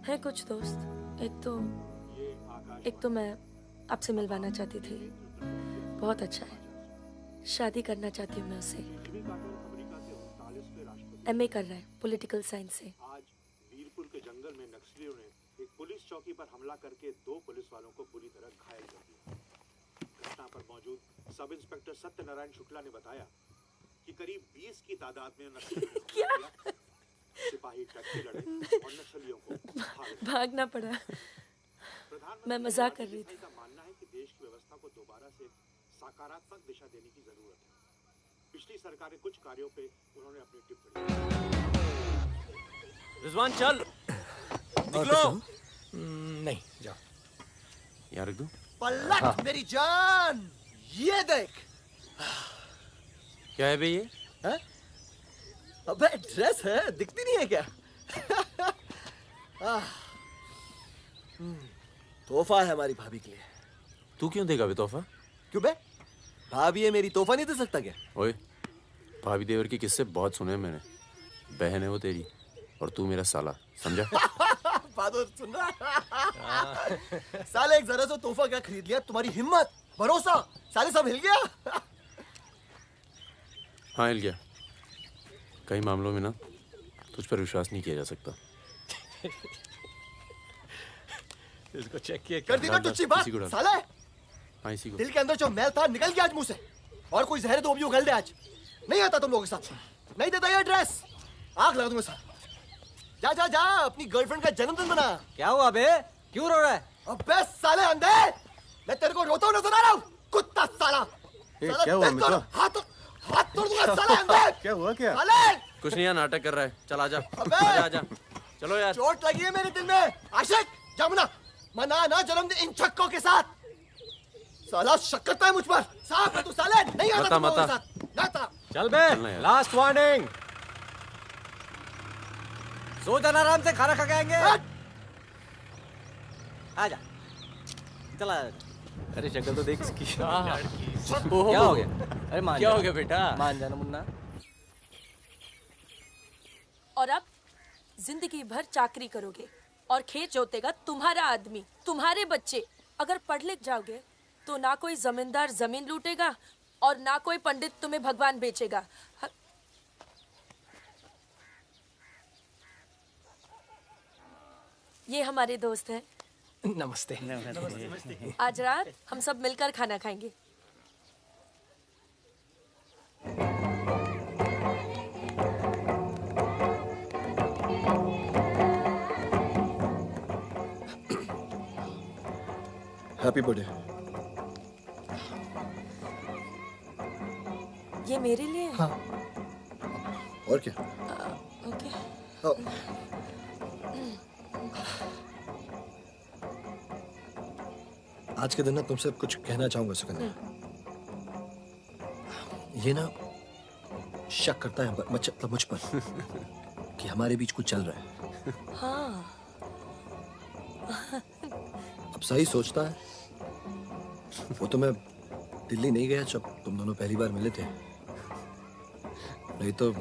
है कुछ दोस्त। एक तो मैं आपसे मिलवाना चाहती थी। बहुत अच्छा है। शादी करना चाहती हूँ मैं उससे। MA कर रहा है पॉलिटिकल साइंस से। आज वीरपुर के जंगल में नक्सलियों ने एक पुलिस चौकी पर हमला करके 2 पुलिस वालों को बुरी तरह घायल कर दिया। घटना पर मौजूद सब इंस्पेक्टर सत्यनारायण शुक्ला ने बताया कि करीब 20 की तादाद में नक्सलियों सिपाही ट्रक से लड़े और नक्सलियों को भागना पड़ा। मैं मजाक कर रही थी। का मानना है कि देश की व्यवस्था को दोबारा से सकारात्मक दिशा देने की जरूरत है। पिछली सरकार के कुछ कार्यों पे उन्होंने अपनी टिप्पणी। रिजवान चल। निकलो। नहीं जाओ। यहाँ रख दूं? पलट हाँ। मेरी जान, ये देख। क्या है बे ये? है? अबे ड्रेस है, दिखती नहीं है क्या? तोहफा है हमारी भाभी के लिए। तू क्यों देगा बे तोहफा? क्यों बे? भाभी है मेरी, तोहफा नहीं दे सकता क्या? ओए, भाभी देवर के किस्से बहुत सुने हैं मैंने। बहन है वो तेरी और तू मेरा साला, समझा? बहादुर सुन रहा? साले एक जरा सा तोहफा क्या खरीद लिया? तुम्हारी हिम्मत, भरोसा, साले सब हिल गया। हाँ हिल गया। कई मामलों में ना तुझ पर विश्वास नहीं किया जा सकता। इसको चेक किया कर दी ना तुझी बात साले। हाँ इसी को। दिल के अंदर जो मैल था निकल गया आज मुंह से। और कोई जहर तो भी उगल दे आज। नहीं आता तुम लोगों के साथ। नहीं देता ये ड्रेस, आग लगा दूंगा साथ। जा जा जा, अपनी गर्लफ्रेंड का जन्मदिन मना। क्या हुआ बे? क्यों रो रहा है? अबे साले अंधे, मैं तेरे को रोता हुआ नजर आ रहा हूँ। कुत्ता साला। क्या हुआ मित्रा? हाथ तोड़ दूंगा साले अंधे। क्या हुआ क्या? साले कुछ नहीं यार, नाटक कर रहा है। चल आजा। आजा आजा। चलो यार। चोट लगी है मेरे दिल में। आशिक जमुना मना ना जन्म इन छक्कों के साथ। साला शक करता है मुझ पर। साहब तू साले नहीं आता तुम लोगों के साथ। नाता चल बे, लास्ट वार्निंग। सो जाना आराम से, खाना खा के आएंगे। आजा, चला। अरे शक्ल तो देख इसकी। क्या हो गया? अरे मान क्या जा। हो गया बेटा? मान जाना मुन्ना। और अब जिंदगी भर चाकरी करोगे और खेत जोतेगा तुम्हारा आदमी, तुम्हारे बच्चे। अगर पढ़ लिख जाओगे तो ना कोई जमींदार जमीन लूटेगा और ना कोई पंडित तुम्हें भगवान बेचेगा। ये हमारे दोस्त हैं। नमस्ते। आज रात हम सब मिलकर खाना खाएंगे। Happy birthday. ये मेरे लिए है? हाँ। और क्या? ओके। आज के दिन ना तुमसे कुछ कहना चाहूंगा सुकन्या। ये ना शक करता है मतलब मुझ पर कि हमारे बीच कुछ चल रहा है। हाँ। अब सही सोचता है। वो तो मैं दिल्ली नहीं गया जब तुम दोनों पहली बार मिले थे, नहीं तो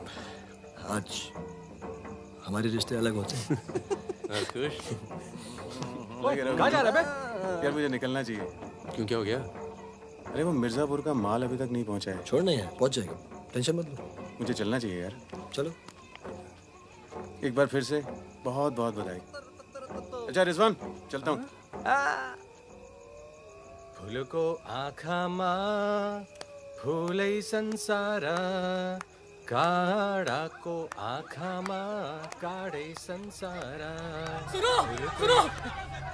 आज हमारे रिश्ते अलग होते हैं। कहाँ जा रहा है बे? यार मुझे निकलना चाहिए। क्यों, क्या हो गया? अरे वो मिर्जापुर का माल अभी तक नहीं पहुंचा है। छोड़ना है, पहुंच जाएगा, टेंशन मत लो। मुझे चलना चाहिए यार। चलो। एक बार फिर से बहुत बहुत बधाई। अच्छा रिजवान, चलता हूँ। फूलको आँखामा फुलै संसार, काँडाको आँखामा काँडै संसार। सुनो सुनो,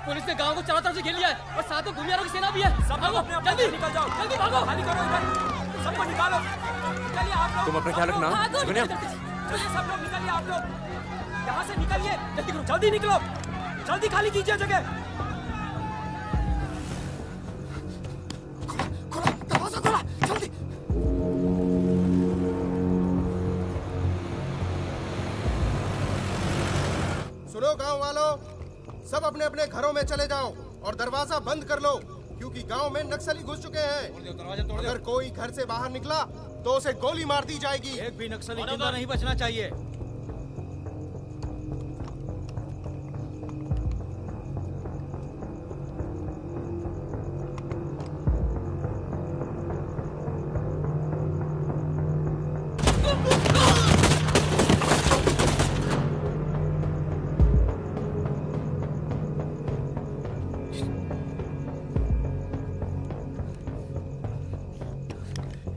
पुलिस ने गांव को चारों तरफ से घेर लिया है और साथ में भूमियारों की सेना भी है। सब लोग अपने जल्दी निकल जाओ, जल्दी भागो, खाली करो इधर, सबको निकालो। चलिए आप लोग, तुम अपना ख्याल रखना। चलिए सब लोग निकलिए, आप लोग यहाँ से निकलिए, जल्दी करो, जल्दी निकलो, जल्दी खाली कीजिए जगह। दरवाजा खोला, जल्दी। सुनो गांव वालों, सब अपने अपने घरों में चले जाओ और दरवाजा बंद कर लो, क्योंकि गांव में नक्सली घुस चुके हैं। अगर कोई घर से बाहर निकला तो उसे गोली मार दी जाएगी। एक भी नक्सली जिंदा नहीं बचना चाहिए।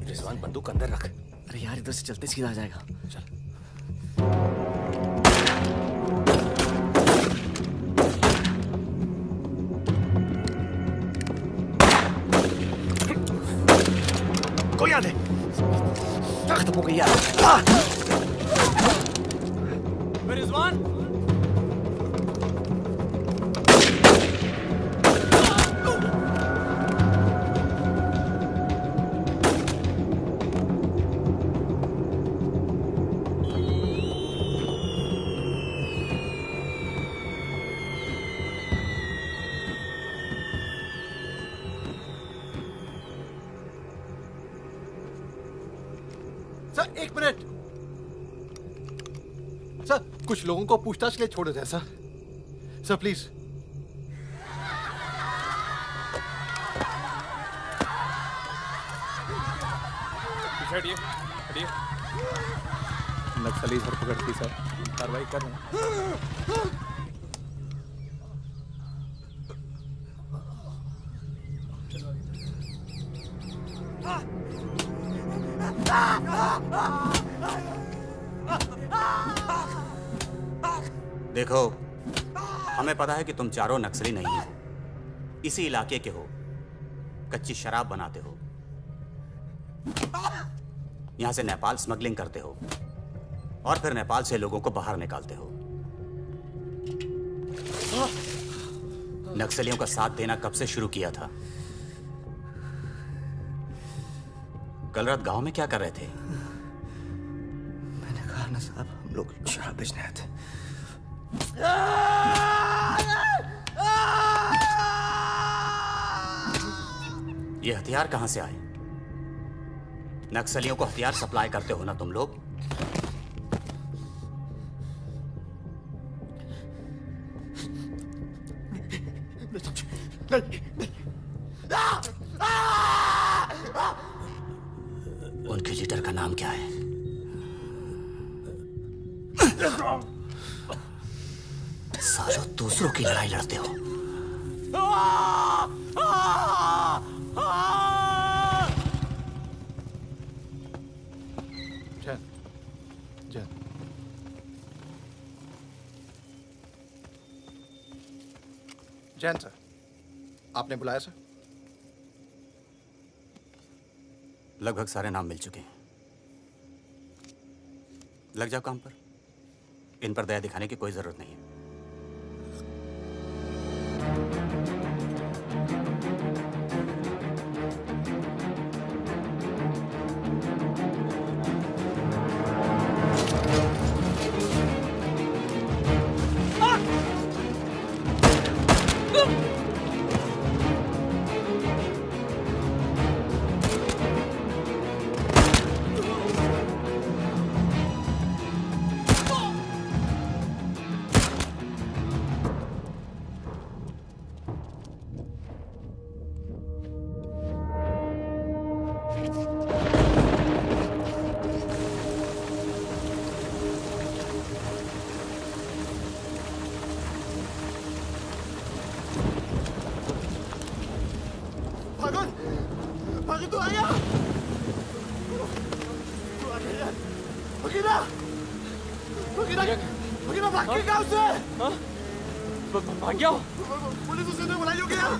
रिजवान बंदूक अंदर रख। अरे यार इधर से चलते सीधा आ जाएगा। चल। कोई आ दे। खत्म हो गई यार। रिजवान, सर एक मिनट। सर कुछ लोगों को पूछताछ के लिए छोड़ देते हैं सर। Sir please. हटिए, हटिए। नक्सली धरपकड़ की सर, कार्रवाई कर रहे हैं। देखो, हमें पता है कि तुम चारों नक्सली नहीं हो, इसी इलाके के हो, कच्ची शराब बनाते हो, यहां से नेपाल स्मगलिंग करते हो और फिर नेपाल से लोगों को बाहर निकालते हो। नक्सलियों का साथ देना कब से शुरू किया था? कल रात गांव में क्या कर रहे थे? मैंने कहा ना साहब, हम लोग शराब बेचने आए थे। ये हथियार कहां से आए? नक्सलियों को हथियार सप्लाई करते हो ना तुम लोग? उनके लीडर का नाम क्या है? सालों दूसरों की लड़ाई लड़ते हो। जैन सर, आपने बुलाया सर? लगभग सारे नाम मिल चुके हैं। लग जाओ काम पर। इन पर दया दिखाने की कोई जरूरत नहीं है। भाग गया? पुलिस उसे तो बुलाई होगी यार।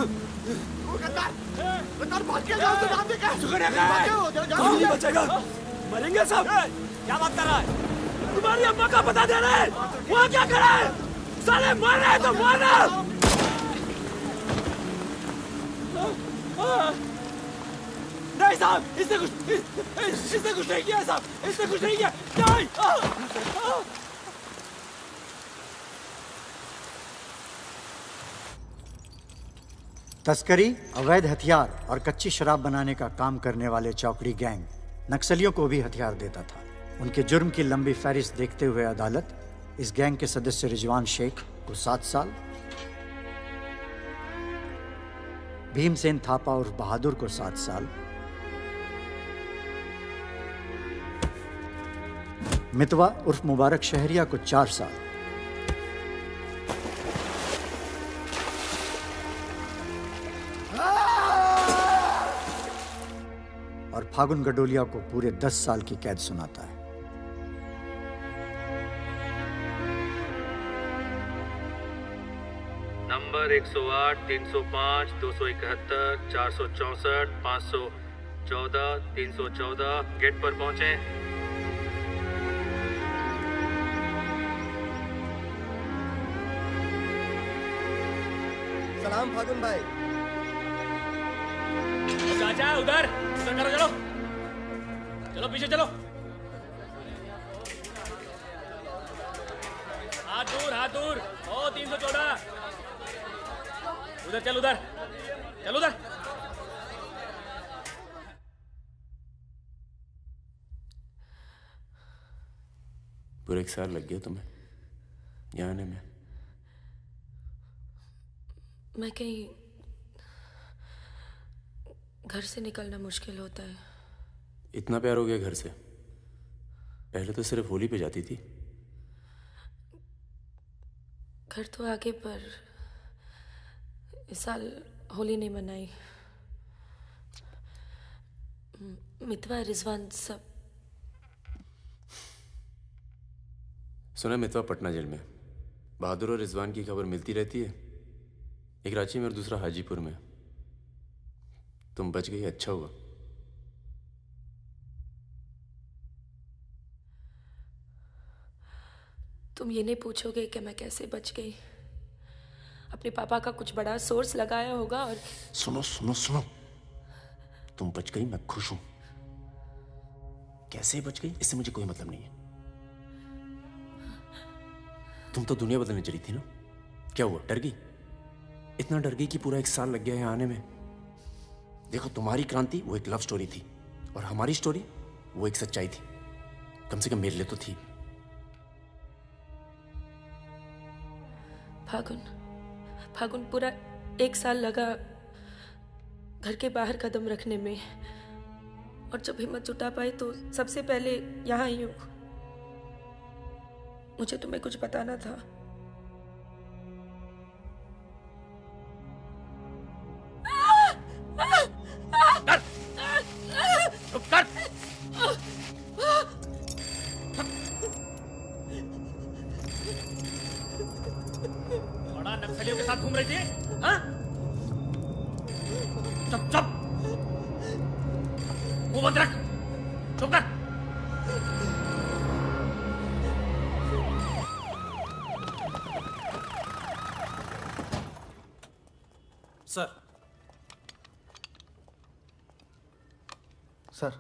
वो गद्दार भाग गया गांव से। नाम देखा? नहीं बचेगा। मरेंगे सब। क्या बात कर रहा है? तुम्हारी अम्मा का पता दे रहे हैं। वहाँ क्या कर रहा है? साले मर रहे हैं तो मारना। नहीं साहब, इसने कुछ नहीं किया साहब। इसने कुछ नहीं किया। नहीं। तस्करी, अवैध हथियार और कच्ची शराब बनाने का काम करने वाले चौकड़ी गैंग नक्सलियों को भी हथियार देता था। उनके जुर्म की लंबी फहरिस्त देखते हुए अदालत इस गैंग के सदस्य रिजवान शेख को 7 साल, भीमसेन थापा उर्फ बहादुर को 7 साल, मितवा उर्फ मुबारक शहरिया को 4 साल, और फागुन गडोलिया को पूरे 10 साल की कैद सुनाता है। नंबर 108, 305, 271, 464, 514, 314 गेट पर पहुंचे। सलाम फागुन भाई। चाचा उधर करो, चलो चलो पीछे चलो। हाथ दूर। ओ 314। उधर चल, उधर चल, उधर। पूरे 1 साल लग गया तुम्हें यहाँ आने में? मैं कहीं घर से निकलना मुश्किल होता है। इतना प्यार हो गया घर से? पहले तो सिर्फ होली पे जाती थी। घर तो आगे, पर इस साल होली नहीं मनाई। मितवा, रिजवान सब। सुना मितवा पटना जेल में। बहादुर और रिजवान की खबर मिलती रहती है। एक रांची में और दूसरा हाजीपुर में। तुम बच गई, अच्छा हुआ। तुम ये नहीं पूछोगे कि मैं कैसे बच गई। अपने पापा का कुछ बड़ा सोर्स लगाया होगा और सुनो सुनो सुनो, तुम बच गई, मैं खुश हूं। कैसे बच गई इससे मुझे कोई मतलब नहीं है। तुम तो दुनिया बदलने चली थी ना, क्या हुआ, डर गई? इतना डर गई कि पूरा 1 साल लग गया है आने में। देखो, तुम्हारी क्रांति वो एक लव स्टोरी थी और हमारी स्टोरी वो एक सच्चाई थी। कम से कम मेरे लिए तो थी। फागुन पूरा 1 साल लगा घर के बाहर कदम रखने में, और जब हिम्मत जुटा पाई तो सबसे पहले यहाँ आई हूँ। मुझे तुम्हें कुछ बताना था। चुप कर। बड़ा नक्सलियों के साथ घूम रही थी, हाँ? चुप चुप, मुंह बंद रख, चुप कर। सर। सर।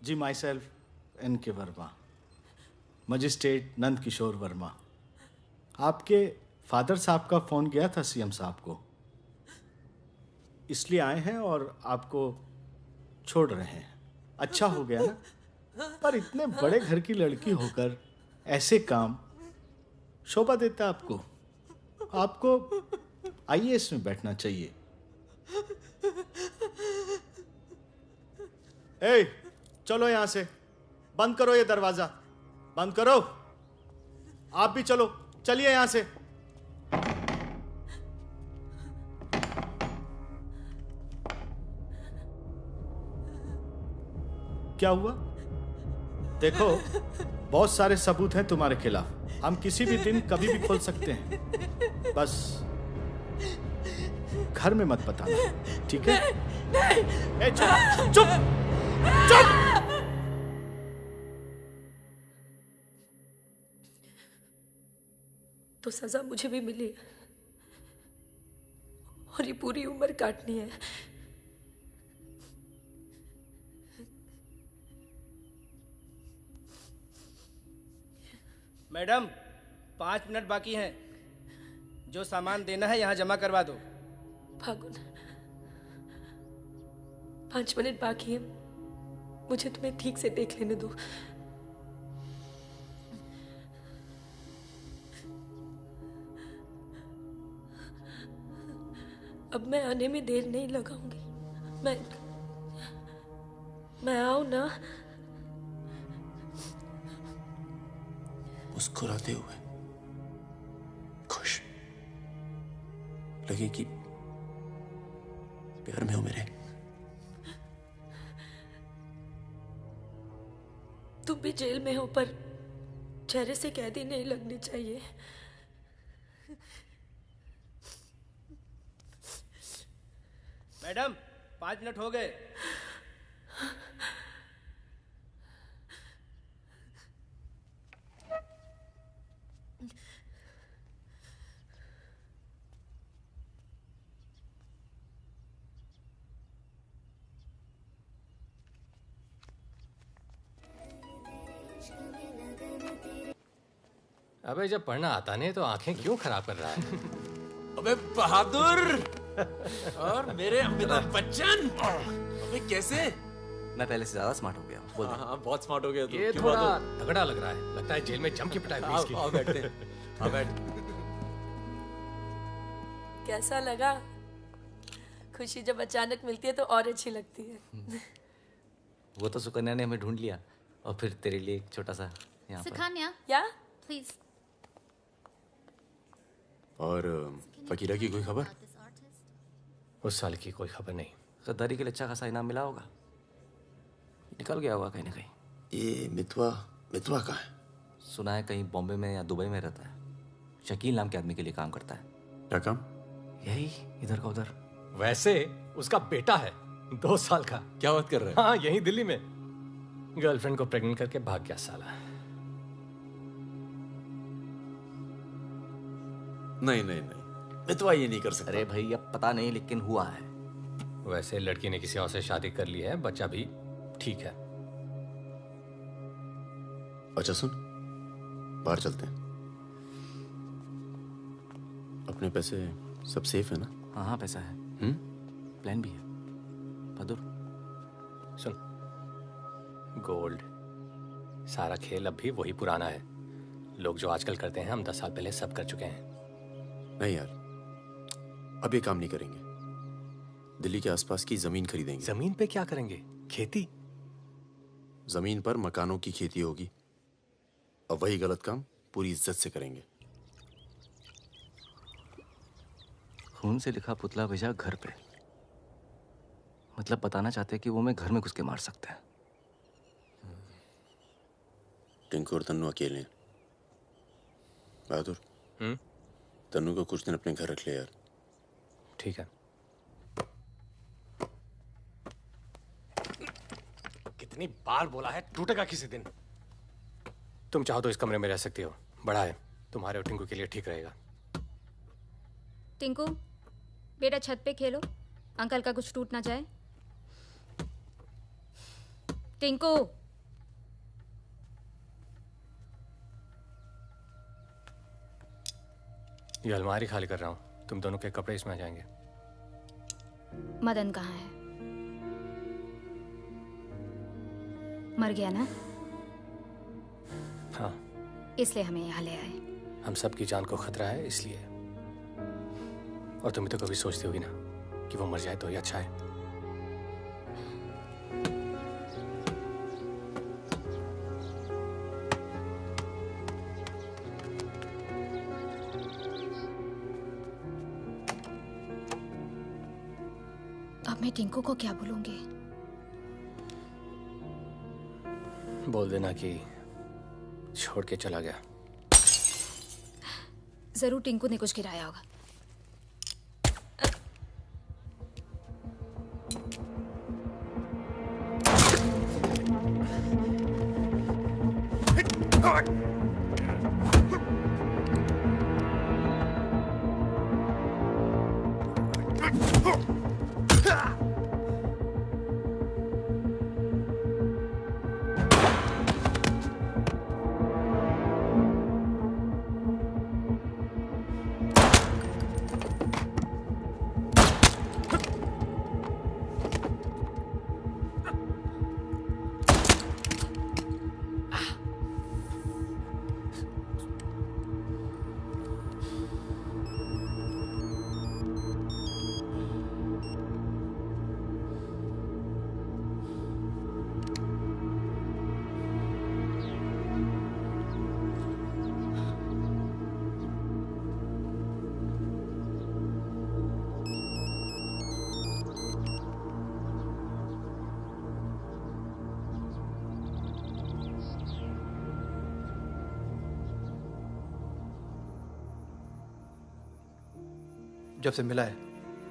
जी, myself NK Verma, magistrate Nand Kishore Verma. आपके फादर साहब का फ़ोन गया था CM साहब को, इसलिए आए हैं और आपको छोड़ रहे हैं। अच्छा हो गया ना, पर इतने बड़े घर की लड़की होकर ऐसे काम शोभा देता आपको। आपको IAS में बैठना चाहिए। ए, चलो यहां से, बंद करो ये दरवाजा, बंद करो। आप भी चलो, चलिए यहां से। क्या हुआ? देखो, बहुत सारे सबूत हैं तुम्हारे खिलाफ। हम किसी भी दिन कभी भी खोल सकते हैं। बस घर में मत बताना, ठीक है? ए, चुप चुप चुप। तो सजा मुझे भी मिली और ये पूरी उम्र काटनी है। मैडम, 5 मिनट बाकी हैं। जो सामान देना है यहाँ जमा करवा दो। फागुन, 5 मिनट बाकी है, मुझे तुम्हें ठीक से देख लेने दो। अब मैं आने में देर नहीं लगाऊंगी। मैं आऊं ना? मुस्कुराते हुए, खुश, लगे कि प्यार में हो मेरे। तुम भी जेल में हो, पर चेहरे से कैदी नहीं लगनी चाहिए। मैडम, 5 मिनट हो गए। अबे जब पढ़ना आता नहीं तो आंखें क्यों खराब कर रहा है? अबे बहादुर और मेरे अमिताभ बच्चन, अबे कैसे? मैं पहले से ज्यादा स्मार्ट हो गया। बोल दे। हाँ, बहुत स्मार्ट हो गया तू। ये थोड़ा तगड़ा लग रहा है, लगता है जेल में जम के पिटाई हुई इसकी। आओ बैठते हैं, आओ बैठ। कैसा लगा? खुशी जब अचानक मिलती है तो और अच्छी लगती है। वो तो सुकन्या ने हमें ढूंढ लिया, और फिर तेरे लिए एक छोटा सा यहाँ पर। सुकन्या, या प्लीज। और फकीरा की कोई खबर? उस साल की कोई खबर नहीं। गद्दारी के लिए अच्छा खासा इनाम मिला होगा, निकल गया होगा कहीं ना कहीं। ये मितवा कहाँ है? सुना है कहीं बॉम्बे में या दुबई में रहता है। शकील नाम के आदमी के लिए काम करता है। क्या काम? यही इधर का उधर। वैसे उसका बेटा है 2 साल का। क्या बात कर रहे हैं? हाँ, यहीं दिल्ली में गर्लफ्रेंड को प्रेग्नेंट करके भाग गया साला। नहीं नहीं नहीं, मितवा ये नहीं कर सकता। अरे भाई अब पता नहीं, लेकिन हुआ है। वैसे लड़की ने किसी और से शादी कर ली है, बच्चा भी ठीक है। अच्छा सुन, बाहर चलते हैं। अपने पैसे सब सेफ है ना? हाँ हाँ, पैसा है। प्लान भी है। बहादुर सुन, गोल्ड सारा खेल अब भी वही पुराना है। लोग जो आजकल करते हैं हम 10 साल पहले सब कर चुके हैं। नहीं यार, अब ये काम नहीं करेंगे। दिल्ली के आसपास की जमीन खरीदेंगे। जमीन पे क्या करेंगे? खेती? जमीन पर मकानों की खेती होगी, और वही गलत काम पूरी इज्जत से करेंगे। खून से लिखा पुतला भेजा घर पे, मतलब बताना चाहते हैं कि वो मैं घर में घुस के मार सकते हैं। टिंकू और तन्नू अकेले हैं। बहादुर, तन्नू को कुछ दिन अपने घर रख ले यार। ठीक है। कितनी बार बोला है, टूटेगा किसी दिन। तुम चाहो तो इस कमरे में रह सकती हो, बड़ा है, तुम्हारे और टिंकू के लिए ठीक रहेगा। टिंकू बेटा छत पे खेलो, अंकल का कुछ टूट ना जाए। टिंकू ये अलमारी खाली कर रहा हूँ, तुम दोनों के कपड़े इसमें आ जाएंगे। मदन कहाँ है? मर गया ना? हाँ, इसलिए हमें यहाँ ले आए। हम सबकी जान को खतरा है इसलिए। और तुम तो कभी सोचती होगी ना कि वो मर जाए तो ही अच्छा है। अब मैं टिंकू को क्या बोलूंगी? बोल देना कि छोड़ के चला गया। जरूर टिंकू ने कुछ गिराया होगा। जब से मिला है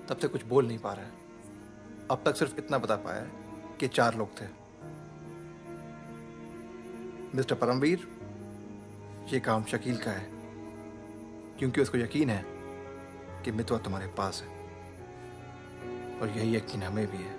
तब से कुछ बोल नहीं पा रहा है। अब तक सिर्फ इतना बता पाया है कि 4 लोग थे। मिस्टर परमवीर, ये काम शकील का है, क्योंकि उसको यकीन है कि मितवा तुम्हारे पास है, और यही यकीन हमें भी है।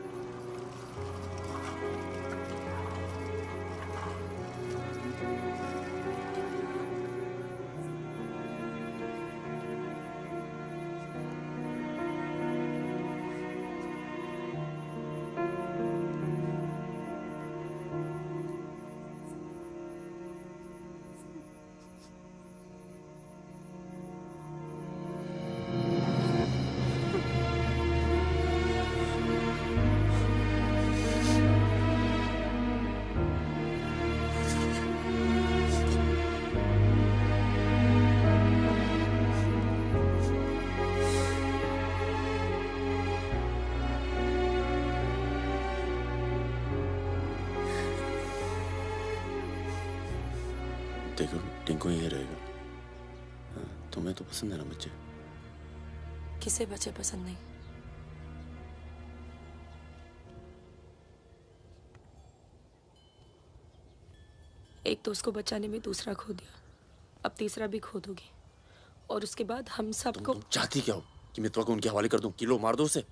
देखो, टिंकू यही रहेगा। हाँ, तुम्हें तो पसंद है ना बच्चे? किसे बच्चे पसंद नहीं? एक दोस्त को बचाने में दूसरा खो दिया, अब तीसरा भी खो दोगी। और उसके बाद हम सबको। तुम चाहती क्या हो कि मितवा को उनके हवाले कर दूं? किलो मार दो उसे।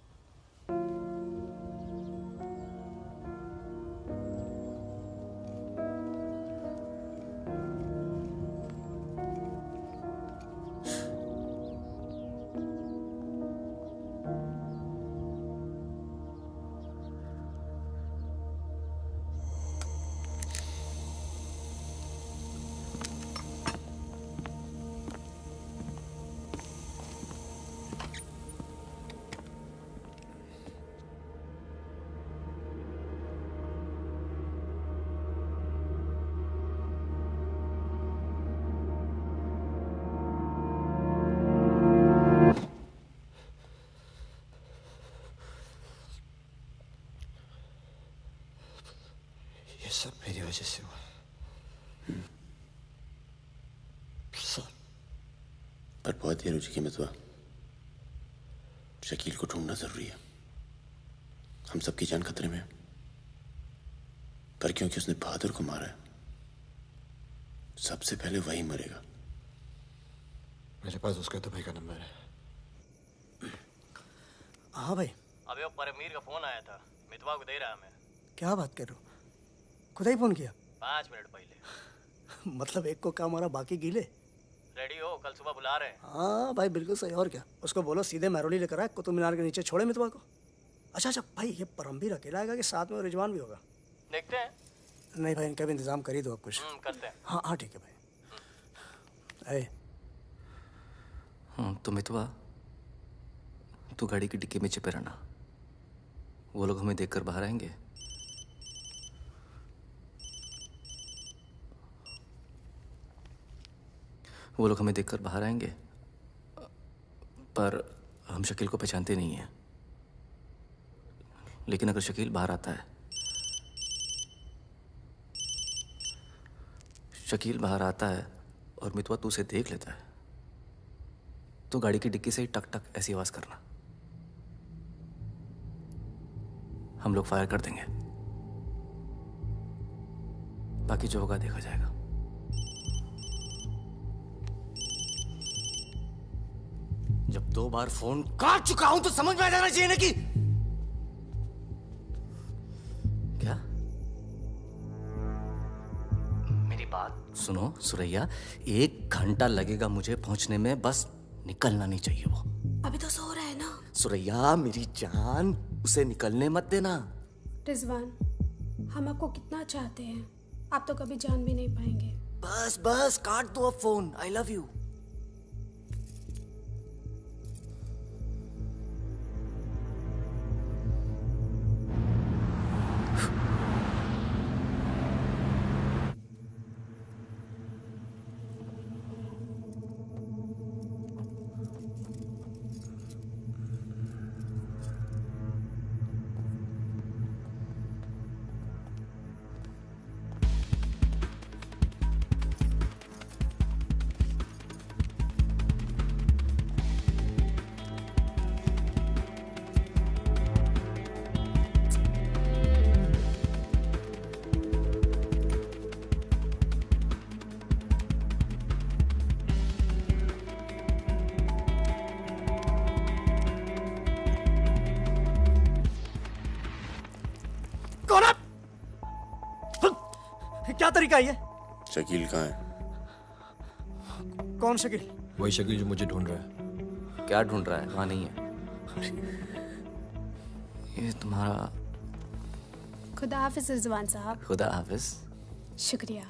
ये सब मेरी वजह से हुआ। सब। पर बहुत देर हो चुकी मितवा। शकील को ढूंढना जरूरी है। हम सबकी जान खतरे में है। पर क्योंकि उसने बहादुर को मारा है, सबसे पहले वही मरेगा। मेरे पास उसका तो भाई का नंबर है। हाँ भाई। अबे वो परमीर का फोन आया था, मितवा को दे रहा मैं। क्या बात कर रहे हो? खुदा ही फोन किया? 5 मिनट पहले। मतलब एक को काम हमारा बाकी गीले। रेडी हो, कल सुबह बुला रहे हैं। हाँ भाई बिल्कुल सही। और क्या, उसको बोलो सीधे महरौली लेकर आए, कुतुब मीनार के नीचे छोड़े मितवा को। अच्छा भाई, ये परमवीर अकेला आएगा कि साथ में रिजवान भी होगा? देखते हैं। नहीं भाई, इनका भी इंतजाम कर ही दो आप कुछ। करते हैं। हाँ हाँ ठीक है भाई। तो मितवा, तू गाड़ी की डिक्की में छिपे रहना। वो लोग हमें देखकर बाहर आएंगे। वो लोग हमें देखकर बाहर आएंगे, पर हम शकील को पहचानते नहीं हैं। लेकिन अगर शकील बाहर आता है, शकील बाहर आता है और मितवा तू उसे देख लेता है, तो गाड़ी की डिक्की से ही टक टक ऐसी आवाज करना। हम लोग फायर कर देंगे, बाकी जो होगा देखा जाएगा। जब 2 बार फोन काट चुका हूं तो समझ में आ जाना चाहिए ना कि क्या। मेरी बात सुनो सुरैया, 1 घंटा लगेगा मुझे पहुंचने में, बस निकलना नहीं चाहिए वो। अभी तो सो रहा है ना। सुरैया मेरी जान, उसे निकलने मत देना। रिजवान, हम आपको कितना चाहते हैं, आप तो कभी जान भी नहीं पाएंगे। बस बस काट दो अब फोन। I love you. क्या तरीका है ये? शकील कहाँ है? कौन शकील? वही शकील जो मुझे ढूंढ रहा है। क्या ढूंढ रहा है? वहां नहीं है। ये तुम्हारा। खुदा हाफिज रिजवान साहब। खुदा हाफिज। शुक्रिया।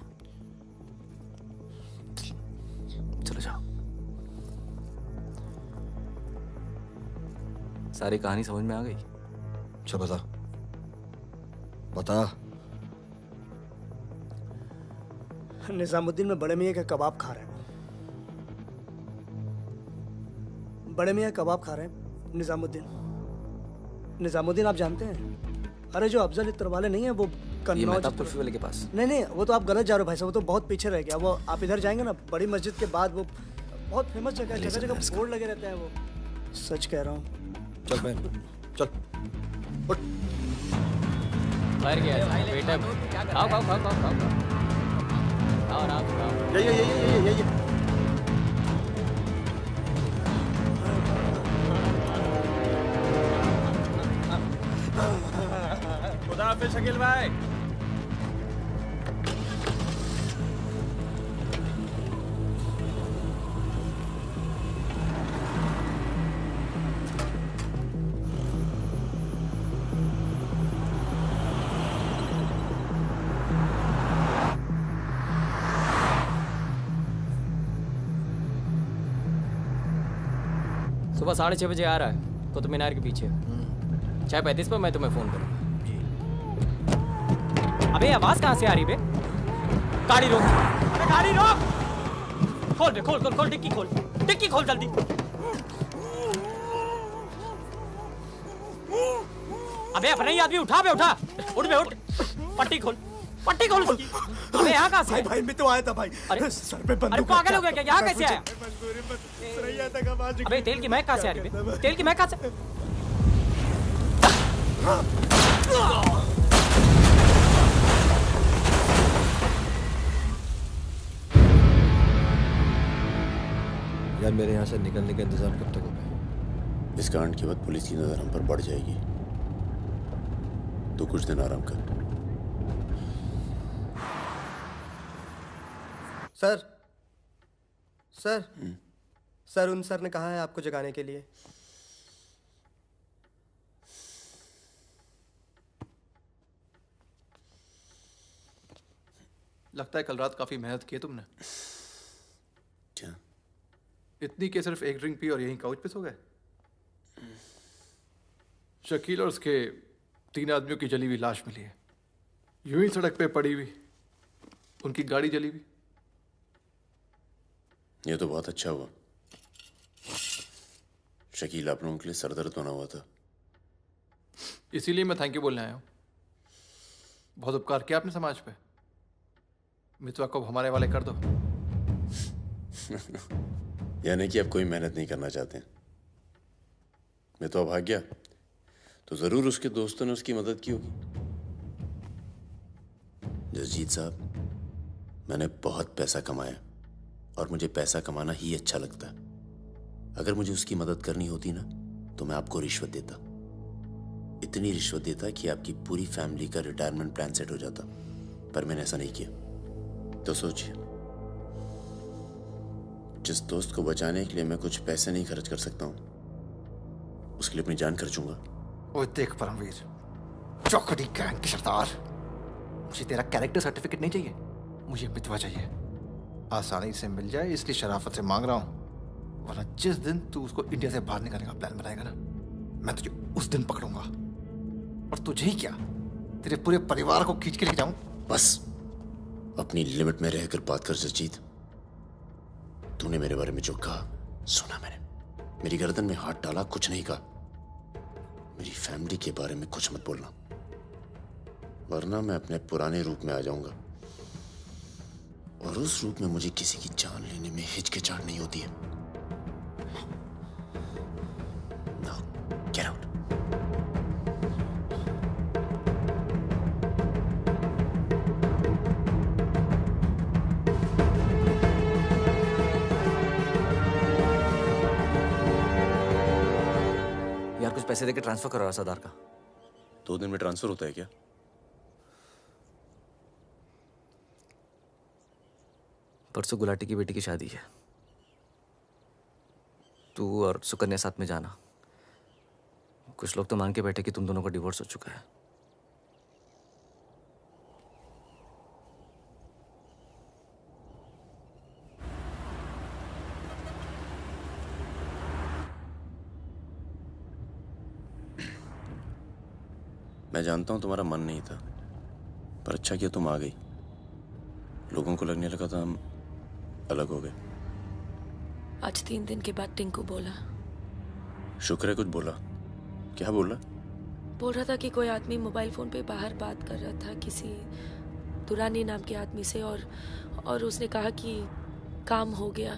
चलो जाओ। सारी कहानी समझ में आ गई? अच्छा बता बता। निजामुद्दीन में बड़े मियाँ का कबाब खा रहे हैं। बड़े मियाँ कबाब खा रहे हैं। निजामुद्दीन आप जानते हैं? अरे जो अफजल इत्र वाले नहीं है वो कन्नौज कुल्फी वाले के पास। नहीं वो तो आप गलत जा रहे हो भाई साहब, वो तो बहुत पीछे रह गया। वो आप इधर जाएंगे ना, बड़ी मस्जिद के बाद वो बहुत फेमस जगह है, जगह जगह बोर्ड लगे रहते हैं। वो सच कह रहा हूँ। चल बहन चल उठ। फायर किया बेटा। खाओ खाओ खाओ खाओ खाओ। ये खुदा हाफिज शकील भाई। सुबह 6:30 बजे आ रहा है कुतुब मीनार के पीछे। 6:35 पर मैं तुम्हें फोन करूँगा। अबे आवाज कहाँ से आ रही बे? गाड़ी रोक, अबे गाड़ी रोक। खोल बे, खोल खोल खोल, डिक्की खोल, डिक्की खोल जल्दी। अबे अपना ही आदमी उठा बे, उठा, उठ बे उठ। पट्टी खोल, पट्टी खोल उसकी। अबे यहाँ कहाँ से? भाई मैं तो आया था भाई। अरे सर पे बंदूक। अरे पागल हो गया क्या? यहाँ कैसे आया? अबे अबे तेल की महक कहाँ से आ रही बे? तेल की महक कहाँ से? यार मेरे यहाँ से निकलने का इंतजाम कब तक होगा? इस कांड के बाद पुलिस की नजर हम पर बढ़ जाएगी। तो कुछ दिन आराम कर। सर सर सर उन सर ने कहा है आपको जगाने के लिए। लगता है कल रात काफी मेहनत की है तुमने। क्या? इतनी कि सिर्फ एक ड्रिंक पी और यहीं काउच पे सो गए? शकील और उसके 3 आदमियों की जली हुई लाश मिली है, यूं ही सड़क पे पड़ी हुई। उनकी गाड़ी जली हुई। ये तो बहुत अच्छा हुआ। शकील आप लोगों के लिए सरदर्द बना हुआ था। इसीलिए मैं थैंक यू बोलने आया हूँ। बहुत उपकार किया आपने समाज पे। मितवा को हमारे वाले कर दो। यानी कि आप कोई मेहनत नहीं करना चाहते। मितवा भाग गया तो जरूर उसके दोस्तों ने उसकी मदद की होगी। जसजीत साहब, मैंने बहुत पैसा कमाया और मुझे पैसा कमाना ही अच्छा लगता है। अगर मुझे उसकी मदद करनी होती ना तो मैं आपको रिश्वत देता, इतनी रिश्वत देता कि आपकी पूरी फैमिली का रिटायरमेंट प्लान सेट हो जाता। पर मैंने ऐसा नहीं किया। तो सोचिए, जिस दोस्त को बचाने के लिए मैं कुछ पैसे नहीं खर्च कर सकता हूं, उसके लिए अपनी जान खर्चूंगा। ओए देख परमवीर, चौकड़ी गैंग के सरदार, मुझे तेरा कैरेक्टर सर्टिफिकेट नहीं चाहिए, मुझे मितवा चाहिए। आसानी से मिल जाए इसलिए शराफत से मांग रहा हूं, वरना जिस दिन तू उसको इंडिया से बाहर निकालने का प्लान बनाएगा ना, मैं तुझे उस दिन पकड़ूंगा। और तुझे ही क्या, तेरे पूरे परिवार को खींच के लेके जाऊं। बस अपनी लिमिट में रहकर बात कर जसजीत। तूने मेरे बारे में जो कहा सुना मैंने, मेरी गर्दन में हाथ डाला, कुछ नहीं कहा। मेरी फैमिली के बारे में कुछ मत बोलना, वरना मैं अपने पुराने रूप में आ जाऊंगा। और उस रूप में मुझे किसी की जान लेने में हिचकिचाहट नहीं होती है। Now, get out. यार कुछ पैसे देके ट्रांसफर करो सरदार का। 2 दिन में ट्रांसफर होता है क्या? परसों गुलाटी की बेटी की शादी है, तू और सुकन्या साथ में जाना। कुछ लोग तो मान के बैठे कि तुम दोनों का डिवोर्स हो चुका है। मैं जानता हूं तुम्हारा मन नहीं था, पर अच्छा किया तुम आ गई। लोगों को लगने लगा था हम अलग हो गए। आज 3 दिन के बाद टिंकू बोला। शुक्र है कुछ बोला। क्या बोला? बोल रहा था कि कोई आदमी मोबाइल फोन पे बाहर बात कर रहा था किसी दुरानी नाम के आदमी से, और उसने कहा कि काम हो गया।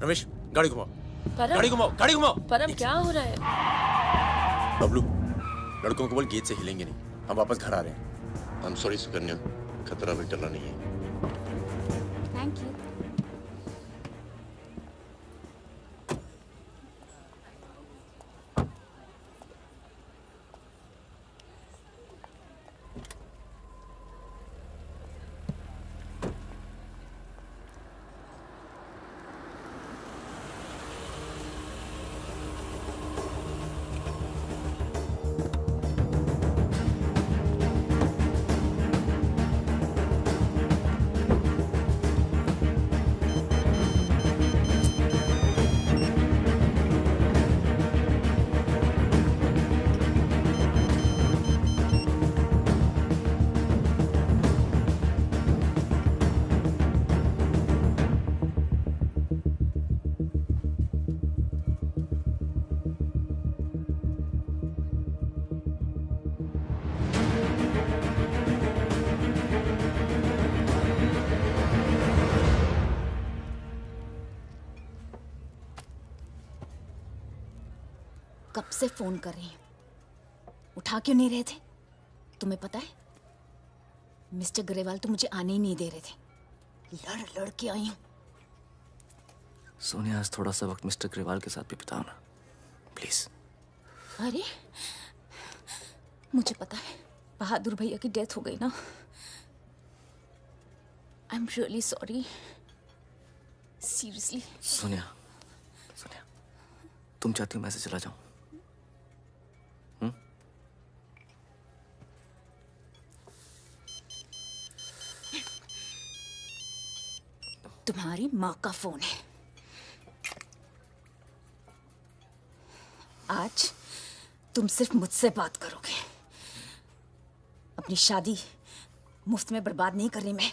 रमेश, गाड़ी घुमाओ। परम, गाड़ी घुमाओ, गाड़ी घुमाओ। परम क्या हो रहा है? बबलू, लड़कों को बोल गेट से हिलेंगे नहीं, हम वापस घर आ रहे हैं। I'm sorry सुकन्या, खतरा भी टला नहीं है। Thank you. कब से फोन कर रही हूँ, उठा क्यों नहीं रहे थे? तुम्हें पता है मिस्टर ग्रेवाल तो मुझे आने ही नहीं दे रहे थे। लड़ लड़ के आई हूँ। सोनिया, आज थोड़ा सा वक्त मिस्टर ग्रेवाल के साथ भी बिताओ ना, प्लीज। अरे मुझे पता है बहादुर भैया की डेथ हो गई ना। I am really sorry, seriously. Sonia, Sonia, तुम चाहती हो मैं से चला जाऊं? तुम्हारी माँ का फोन है। आज तुम सिर्फ मुझसे बात करोगे। अपनी शादी मुफ्त में बर्बाद नहीं कर रही मैं।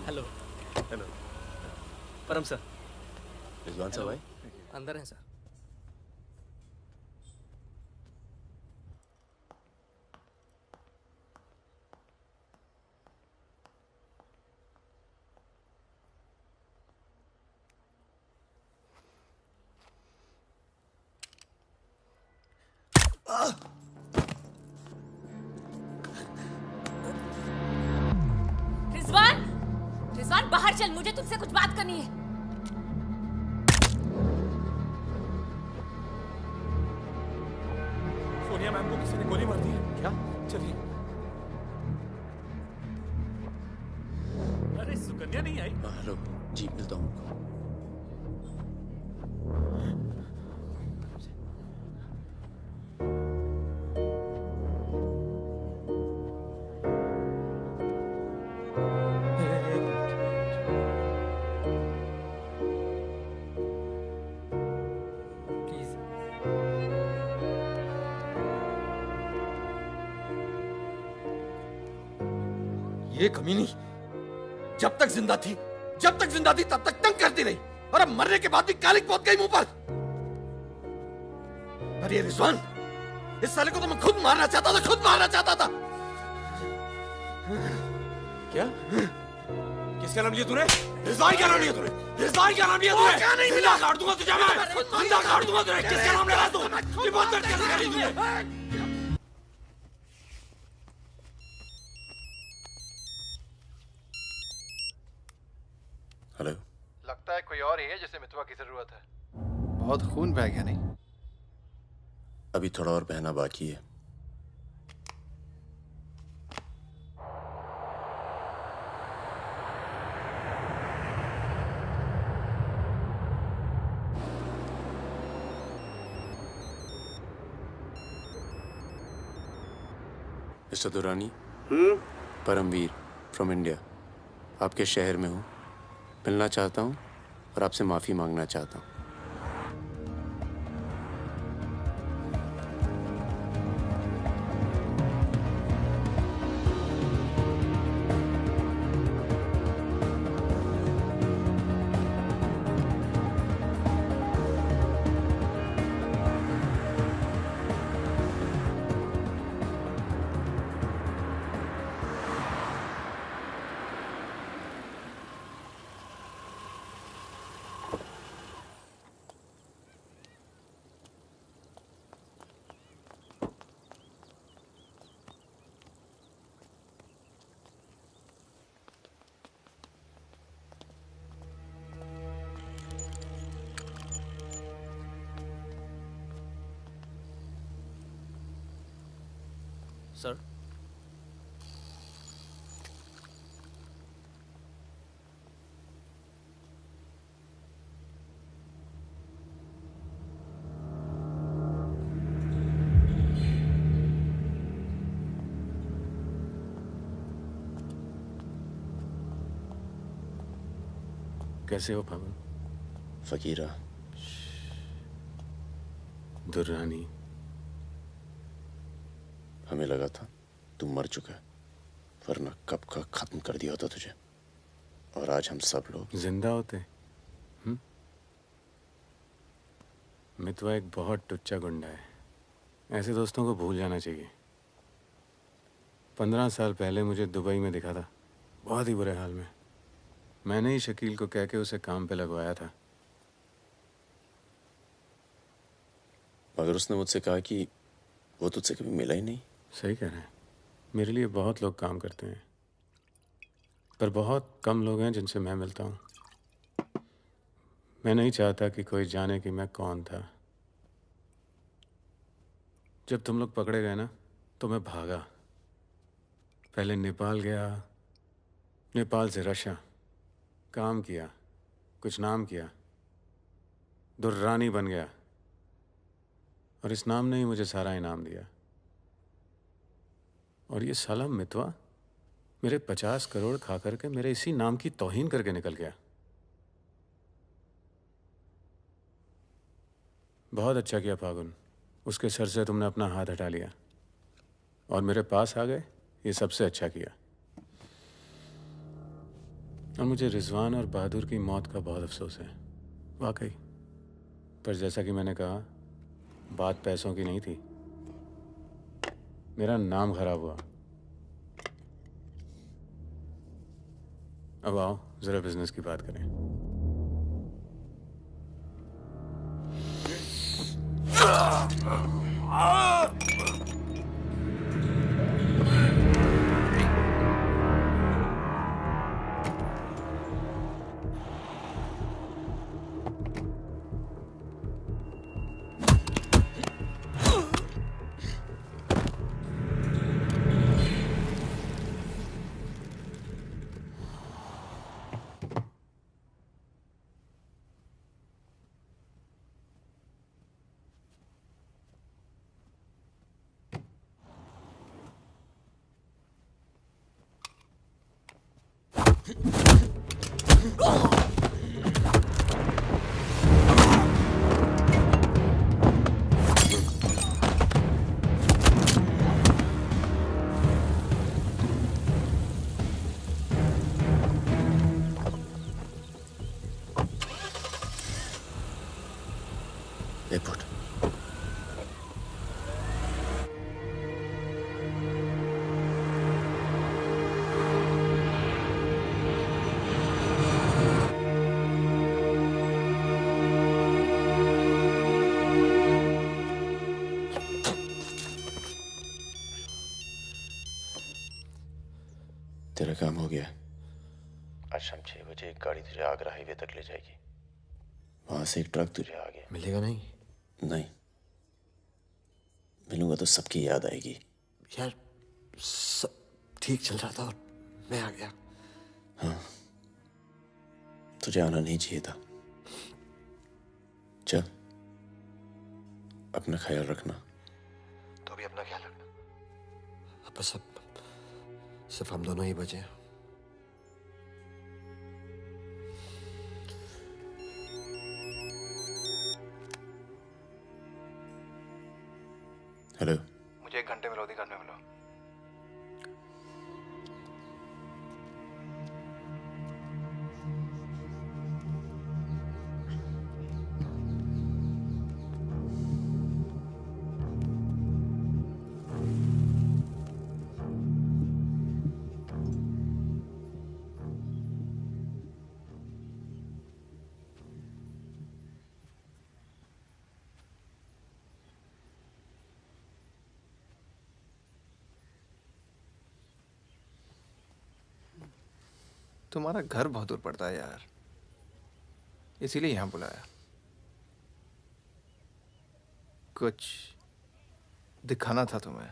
हेलो। हेलो। परम सर। रिजवान साहब आए? अंदर हैं सर। रिजवान, रिजवान बाहर चल, मुझे तुमसे कुछ बात करनी है। सोनिया मैम को किसी ने गोली मार दी है। क्या? चलिए। अरे सुकन्या नहीं आई? हेलो जी, मिलता हूँ आपको। ये कमीनी जब तक जिंदा थी तब तक तंग करती रही, और अब मरने के बाद भी कालिक पहुंच गई मुंह पर। अरे रिजवान, इस साले को तो मैं खुद मारना चाहता था। क्या? किसका नाम लिया तूने? रिजवान क्या नाम लिया तूने? क्या नहीं मिला? काट दूंगा तुझे मैं। जिंदा काट दूंगा तुझे। किसका नाम लिया तू? ये बहुत दर्द कैसे करी तूने? हेलो। लगता है कोई और ही है जिसे मितवा की जरूरत है। बहुत खून बह गया नहीं? अभी थोड़ा और बहना बाकी है। Mister Durrani. Paramvir from India. आपके शहर में हूँ, मिलना चाहता हूँ और आपसे माफ़ी मांगना चाहता हूँ। सर। कैसे हो फागुन? फकीरा, दुर्रानी, हमें लगा था तू मर चुका है, वरना कब का खत्म कर दिया होता तुझे। और आज हम सब लोग जिंदा होते। मितवा एक बहुत टुच्चा गुंडा है, ऐसे दोस्तों को भूल जाना चाहिए। 15 साल पहले मुझे दुबई में दिखा था, बहुत ही बुरे हाल में। मैंने ही शकील को कह के उसे काम पे लगवाया था। मगर उसने मुझसे कहा कि वो तुझसे कभी मिला ही नहीं। सही कह रहे हैं, मेरे लिए बहुत लोग काम करते हैं, पर बहुत कम लोग हैं जिनसे मैं मिलता हूँ। मैं नहीं चाहता कि कोई जाने कि मैं कौन था। जब तुम लोग पकड़े गए ना, तो मैं भागा। पहले नेपाल गया, नेपाल से रशिया, काम किया, कुछ नाम किया, दुर्रानी बन गया, और इस नाम ने ही मुझे सारा इनाम दिया। और ये साला मितवा मेरे 50 करोड़ खा करके मेरे इसी नाम की तौहीन करके निकल गया। बहुत अच्छा किया फागुन, उसके सर से तुमने अपना हाथ हटा लिया और मेरे पास आ गए, ये सबसे अच्छा किया। और मुझे रिजवान और बहादुर की मौत का बहुत अफसोस है, वाकई। पर जैसा कि मैंने कहा, बात पैसों की नहीं थी, मेरा नाम खराब हुआ। अब आओ जरा बिजनेस की बात करें। तेरा काम हो गया। आज शाम 6 बजे एक गाड़ी तुझे आगरा हाईवे तक ले जाएगी। वहां से एक ट्रक तुझे आगे मिलेगा नहीं? नहीं, मिलूंगा तो सबकी याद आएगी। यार सब ठीक चल रहा था और मैं आ गया। हाँ, तुझे आना नहीं चाहिए था। चल, अपना ख्याल रखना। तो भी अपना ख्याल रखना। अब बस सिर्फ हम दोनों ही बचे हैं। हेलो, मुझे 1 घंटे में लोधी घाट में मिलो। तुम्हारा घर बहुत दूर पड़ता है यार, इसीलिए यहाँ बुलाया। कुछ दिखाना था तुम्हें।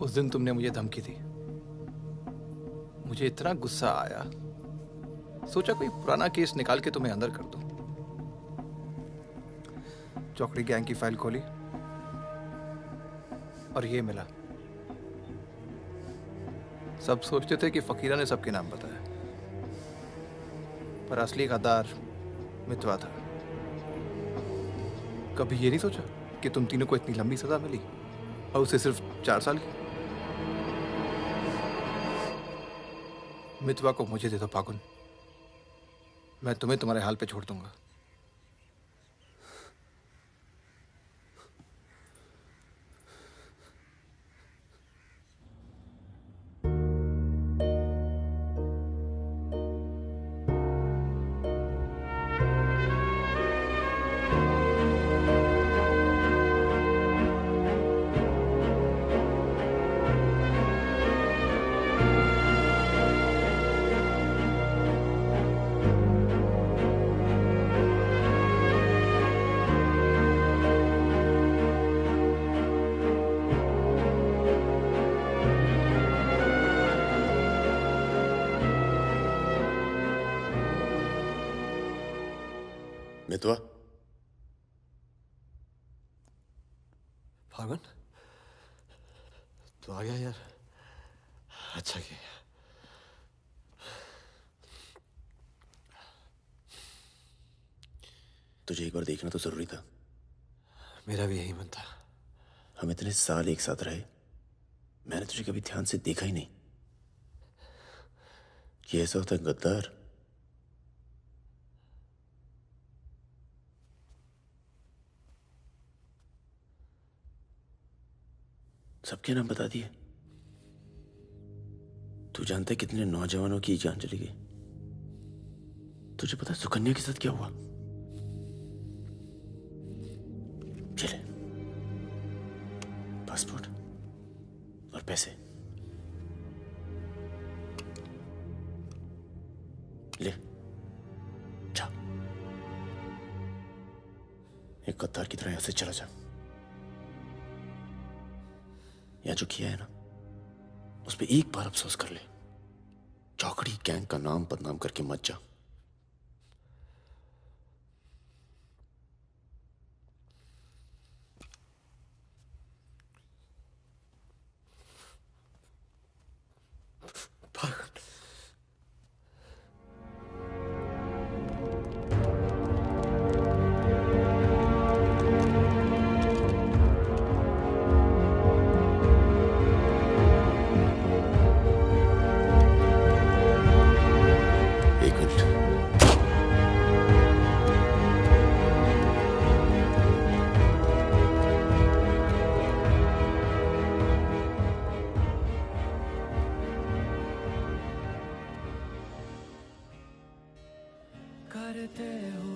उस दिन तुमने मुझे धमकी दी, मुझे इतना गुस्सा आया, सोचा कोई पुराना केस निकाल के तुम्हें अंदर कर दूं। चौकड़ी गैंग की फाइल खोली और ये मिला। सब सोचते थे कि फकीरा ने सबके नाम बताया, पर असली गद्दार मितवा था। कभी ये नहीं सोचा कि तुम तीनों को इतनी लंबी सजा मिली और उसे सिर्फ 4 साल की। मितवा को मुझे दे दो फागुन, मैं तुम्हें तुम्हारे हाल पे छोड़ दूंगा। मितवा, फागुन तो आ गया यार, अच्छा किया। तुझे एक बार देखना तो जरूरी था। मेरा भी यही मन था। हम इतने साल एक साथ रहे, मैंने तुझे कभी ध्यान से देखा ही नहीं। ये ऐसा होता है गद्दार। सबके नाम बता दिए। तू जानता है कितने नौजवानों की जान चली गई? तुझे पता है सुकन्या के साथ क्या हुआ? चले, पासपोर्ट और पैसे ले, जा। एक गद्दार की तरह यहां से चला जा। या जो किया है ना, उस पर एक बार अफसोस कर ले। चौकड़ी गैंग का नाम बदनाम करके मत जा। करते हो